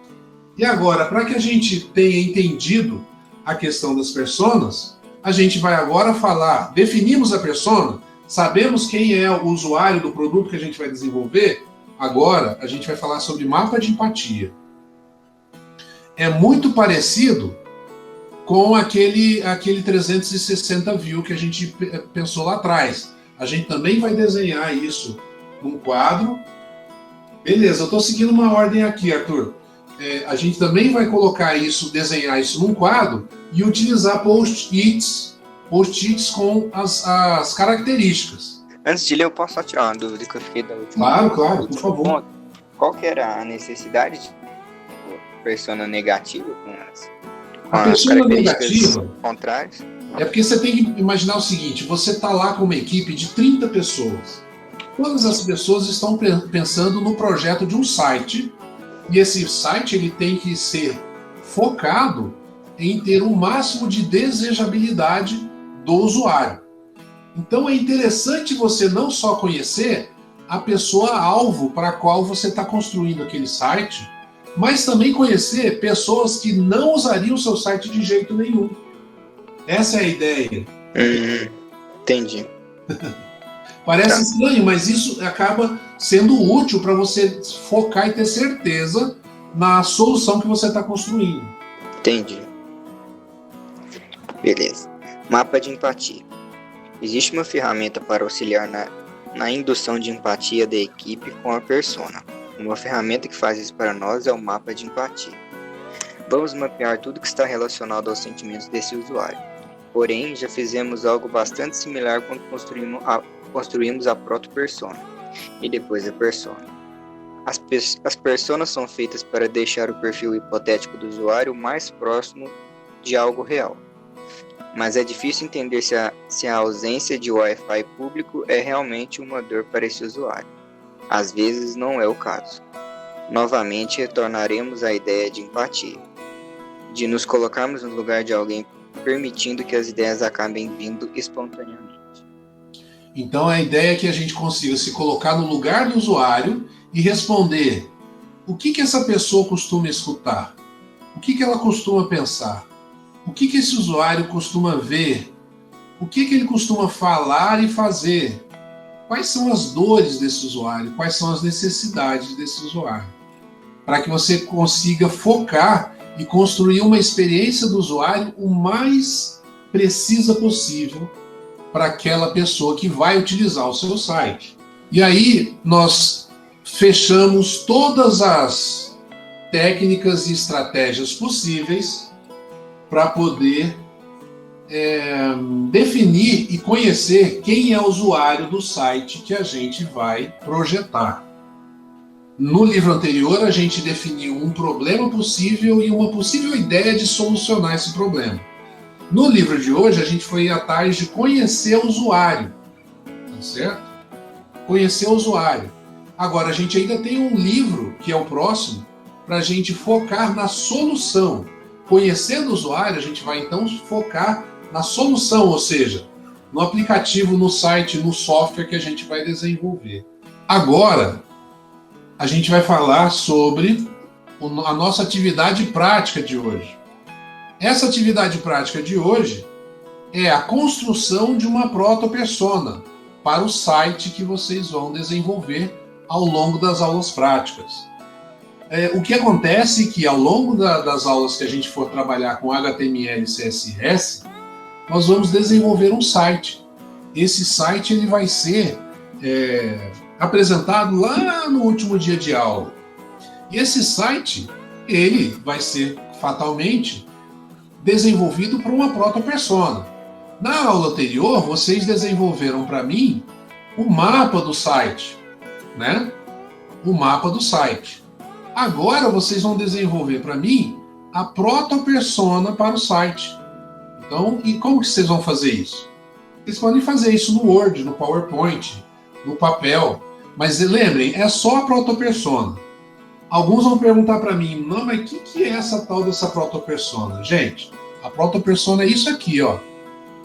E agora, para que a gente tenha entendido a questão das personas, a gente vai agora falar, definimos a persona, sabemos quem é o usuário do produto que a gente vai desenvolver. Agora, a gente vai falar sobre mapa de empatia. É muito parecido com aquele 360 view que a gente pensou lá atrás. A gente também vai desenhar isso num quadro. Beleza, eu estou seguindo uma ordem aqui, Arthur. A gente também vai colocar isso, desenhar isso num quadro e utilizar post-its com as características. Antes de ler, eu posso só tirar uma dúvida que eu fiquei da última. Claro, por favor. Qual que era a necessidade de persona negativa com a persona negativa contrárias? É porque você tem que imaginar o seguinte: você está lá com uma equipe de 30 pessoas. Todas as pessoas estão pensando no projeto de um site, e esse site ele tem que ser focado em ter o máximo de desejabilidade do usuário. Então é interessante você não só conhecer a pessoa-alvo para a qual você está construindo aquele site, mas também conhecer pessoas que não usariam o seu site de jeito nenhum. Essa é a ideia. Entendi. Parece estranho, mas isso acaba sendo útil para você focar e ter certeza na solução que você está construindo. Entendi. Beleza. Mapa de empatia. Existe uma ferramenta para auxiliar na indução de empatia da equipe com a persona. Uma ferramenta que faz isso para nós é o mapa de empatia. Vamos mapear tudo que está relacionado aos sentimentos desse usuário. Porém, já fizemos algo bastante similar quando construímos a proto-persona e depois a persona. As personas são feitas para deixar o perfil hipotético do usuário mais próximo de algo real. Mas é difícil entender se a ausência de Wi-Fi público é realmente uma dor para esse usuário. Às vezes não é o caso. Novamente retornaremos à ideia de empatia, de nos colocarmos no lugar de alguém, permitindo que as ideias acabem vindo espontaneamente. Então a ideia é que a gente consiga se colocar no lugar do usuário e responder o que essa pessoa costuma escutar, o que ela costuma pensar, o que esse usuário costuma ver, o que ele costuma falar e fazer, quais são as dores desse usuário, quais são as necessidades desse usuário, para que você consiga focar e construir uma experiência do usuário o mais precisa possível para aquela pessoa que vai utilizar o seu site. E aí nós fechamos todas as técnicas e estratégias possíveis para poder definir e conhecer quem é o usuário do site que a gente vai projetar. No livro anterior, a gente definiu um problema possível e uma possível ideia de solucionar esse problema. No livro de hoje, a gente foi atrás de conhecer o usuário, tá certo? Conhecer o usuário. Agora, a gente ainda tem um livro, que é o próximo, para a gente focar na solução. Conhecendo o usuário, a gente vai então focar na solução, ou seja, no aplicativo, no site, no software que a gente vai desenvolver. Agora, a gente vai falar sobre a nossa atividade prática de hoje. Essa atividade prática de hoje é a construção de uma proto-persona para o site que vocês vão desenvolver ao longo das aulas práticas. O que acontece é que ao longo das aulas que a gente for trabalhar com HTML e CSS, nós vamos desenvolver um site. Esse site ele vai ser apresentado lá no último dia de aula. E esse site ele vai ser fatalmente desenvolvido para uma proto-persona. Na aula anterior, vocês desenvolveram para mim o mapa do site, né? O mapa do site. Agora vocês vão desenvolver para mim a proto-persona para o site. Então, e como que vocês vão fazer isso? Vocês podem fazer isso no Word, no PowerPoint, no papel, mas lembrem, é só a proto-persona. Alguns vão perguntar para mim, não, mas o que é essa tal dessa proto-persona? Gente, a proto-persona é isso aqui, ó.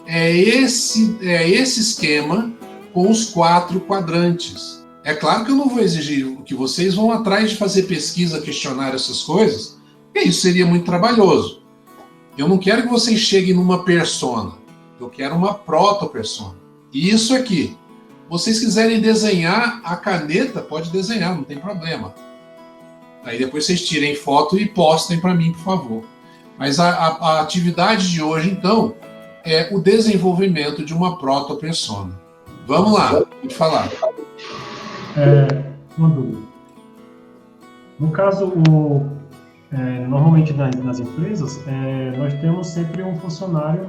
É esse esquema com os 4 quadrantes. É claro que eu não vou exigir que vocês vão atrás de fazer pesquisa, questionário, essas coisas, porque isso seria muito trabalhoso. Eu não quero que vocês cheguem numa persona, eu quero uma proto-persona. E isso aqui, vocês quiserem desenhar a caneta, pode desenhar, não tem problema. Aí depois vocês tirem foto e postem para mim, por favor. Mas a atividade de hoje, então, é o desenvolvimento de uma proto-persona. Vamos lá, pode falar. Uma dúvida. No caso, normalmente nas empresas, nós temos sempre um funcionário,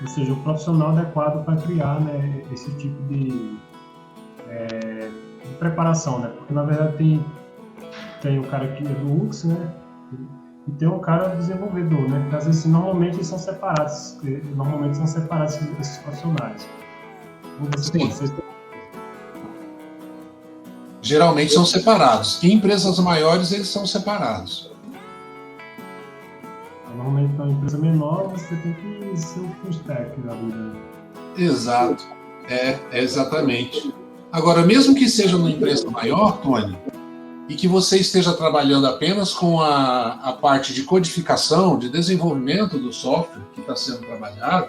ou seja, um profissional adequado para criar, né, esse tipo de preparação, né? Porque na verdade tem o cara que é do UX, né? E tem um cara desenvolvedor, né? Porque às vezes normalmente eles são separados. Esses profissionais. Sim. Geralmente são separados. Em empresas maiores, eles são separados. Normalmente, na empresa menor, você tem que ser o full stack da vida. Exato. Exatamente. Agora, mesmo que seja numa empresa maior, Tony, e que você esteja trabalhando apenas com a parte de codificação, de desenvolvimento do software que está sendo trabalhado,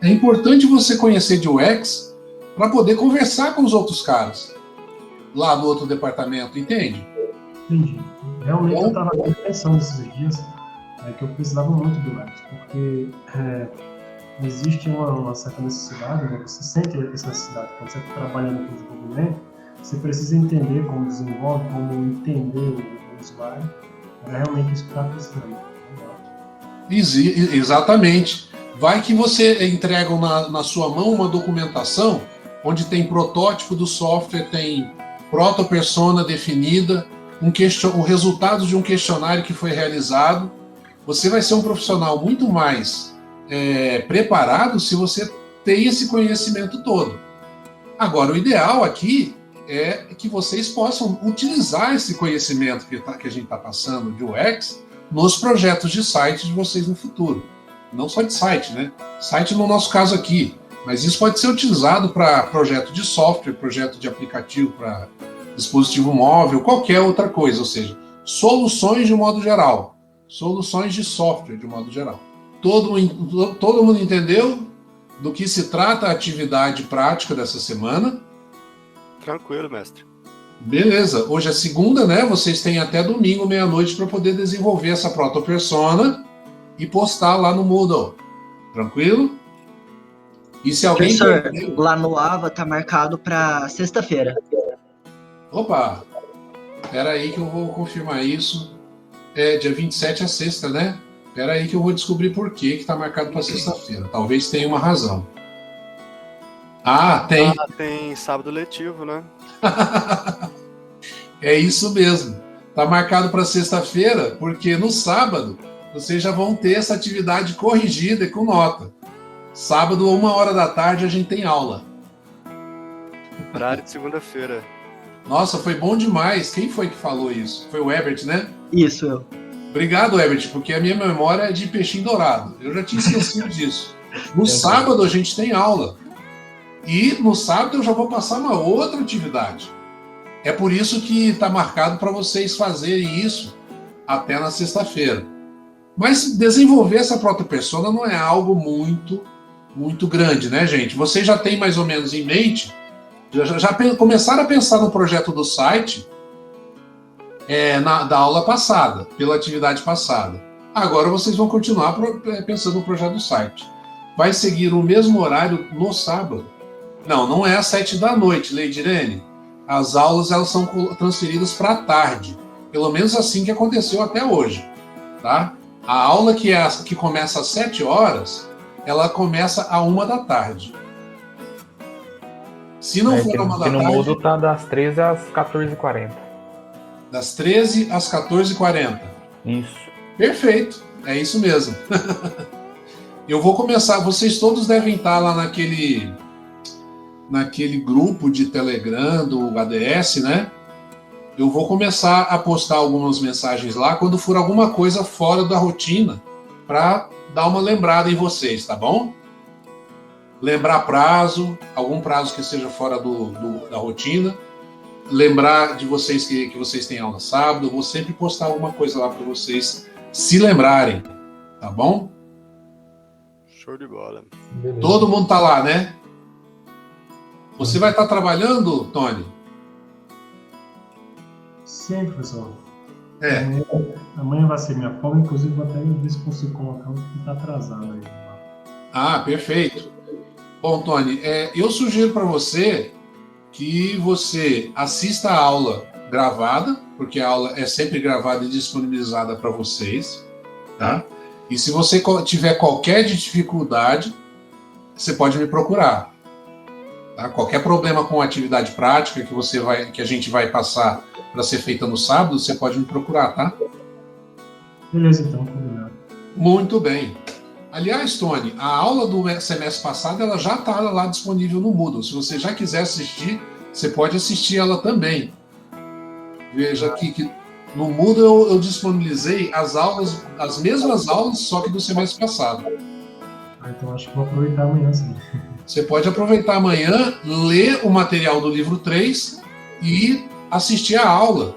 é importante você conhecer de UX para poder conversar com os outros caras lá no outro departamento, entende? Entendi. Realmente eu estava pensando esses dias que eu precisava muito do UX, porque existe uma certa necessidade, né? Você sente essa necessidade quando você está trabalhando com desenvolvimento. Você precisa entender como desenvolve, como entender o usuário. É realmente isso que está precisando. Exatamente. Vai que você entrega na sua mão uma documentação onde tem protótipo do software, tem proto-persona definida, o resultado de um questionário que foi realizado. Você vai ser um profissional muito mais preparado se você tem esse conhecimento todo. Agora, o ideal aqui é que vocês possam utilizar esse conhecimento que a gente está passando de UX nos projetos de site de vocês no futuro. Não só de site, né? Site no nosso caso aqui, mas isso pode ser utilizado para projeto de software, projeto de aplicativo para dispositivo móvel, qualquer outra coisa, ou seja, soluções de modo geral, soluções de software de modo geral. Todo mundo entendeu do que se trata a atividade prática dessa semana? Tranquilo, mestre. Beleza. Hoje é segunda, né? Vocês têm até domingo, meia-noite, para poder desenvolver essa proto-persona e postar lá no Moodle. Tranquilo? E se alguém... Professor, lá no AVA tá marcado para sexta-feira. Opa! Espera aí que eu vou confirmar isso. Dia 27 é sexta, né? Espera aí que eu vou descobrir por que está marcado para sexta-feira. Talvez tenha uma razão. Tem. Tem sábado letivo, né? É isso mesmo. Tá marcado para sexta-feira, porque no sábado vocês já vão ter essa atividade corrigida e com nota. Sábado, 1h da tarde, a gente tem aula. Horário de segunda-feira. Nossa, foi bom demais. Quem foi que falou isso? Foi o Herbert, né? Isso, eu. Obrigado, Herbert, porque a minha memória é de peixinho dourado. Eu já tinha esquecido disso. No sábado, a gente tem aula. E no sábado, eu já vou passar uma outra atividade. É por isso que está marcado para vocês fazerem isso até na sexta-feira. Mas desenvolver essa proto-persona não é algo muito grande, né, gente? Vocês já têm mais ou menos em mente, já começaram a pensar no projeto do site da aula passada, pela atividade passada. Agora vocês vão continuar pensando no projeto do site. Vai seguir o mesmo horário no sábado? Não é às 7h, Leidirene. As aulas elas são transferidas para a tarde. Pelo menos assim que aconteceu até hoje. Tá? A aula que começa às 7h, ela começa à 1h. Se não for 1h, no mudo tá das 13 às 14h40. Das 13 às 14h40. Isso. Perfeito, é isso mesmo. Eu vou começar, vocês todos devem estar lá naquele grupo de Telegram do ADS, né? Eu vou começar a postar algumas mensagens lá quando for alguma coisa fora da rotina, para dar uma lembrada em vocês, tá bom? Lembrar prazo, algum prazo que seja fora da rotina. Lembrar de vocês que vocês têm aula sábado. Eu vou sempre postar alguma coisa lá para vocês se lembrarem, tá bom? Show de bola. Beleza. Todo mundo tá lá, né? Você vai estar trabalhando, Tony? Sim, professor. Amanhã vai ser minha folga, inclusive vou até ver se consigo colocar um que está atrasado aí. Ah, perfeito. Bom, Tony, eu sugiro para você que você assista a aula gravada, porque a aula é sempre gravada e disponibilizada para vocês, tá? E se você tiver qualquer dificuldade, você pode me procurar. Tá? Qualquer problema com a atividade prática que a gente vai passar para ser feita no sábado, você pode me procurar, tá? Beleza, então, combinado. Muito bem. Aliás, Tony, a aula do semestre passado ela já está lá disponível no Moodle. Se você já quiser assistir, você pode assistir ela também. Veja aqui que no Moodle eu disponibilizei as mesmas aulas, só que do semestre passado. Então acho que vou aproveitar amanhã, sim. Você pode aproveitar amanhã, ler o material do livro 3 e assistir a aula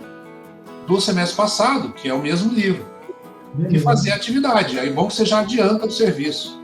do semestre passado, que é o mesmo livro. Beleza. E fazer a atividade. Aí é bom que você já adianta o serviço.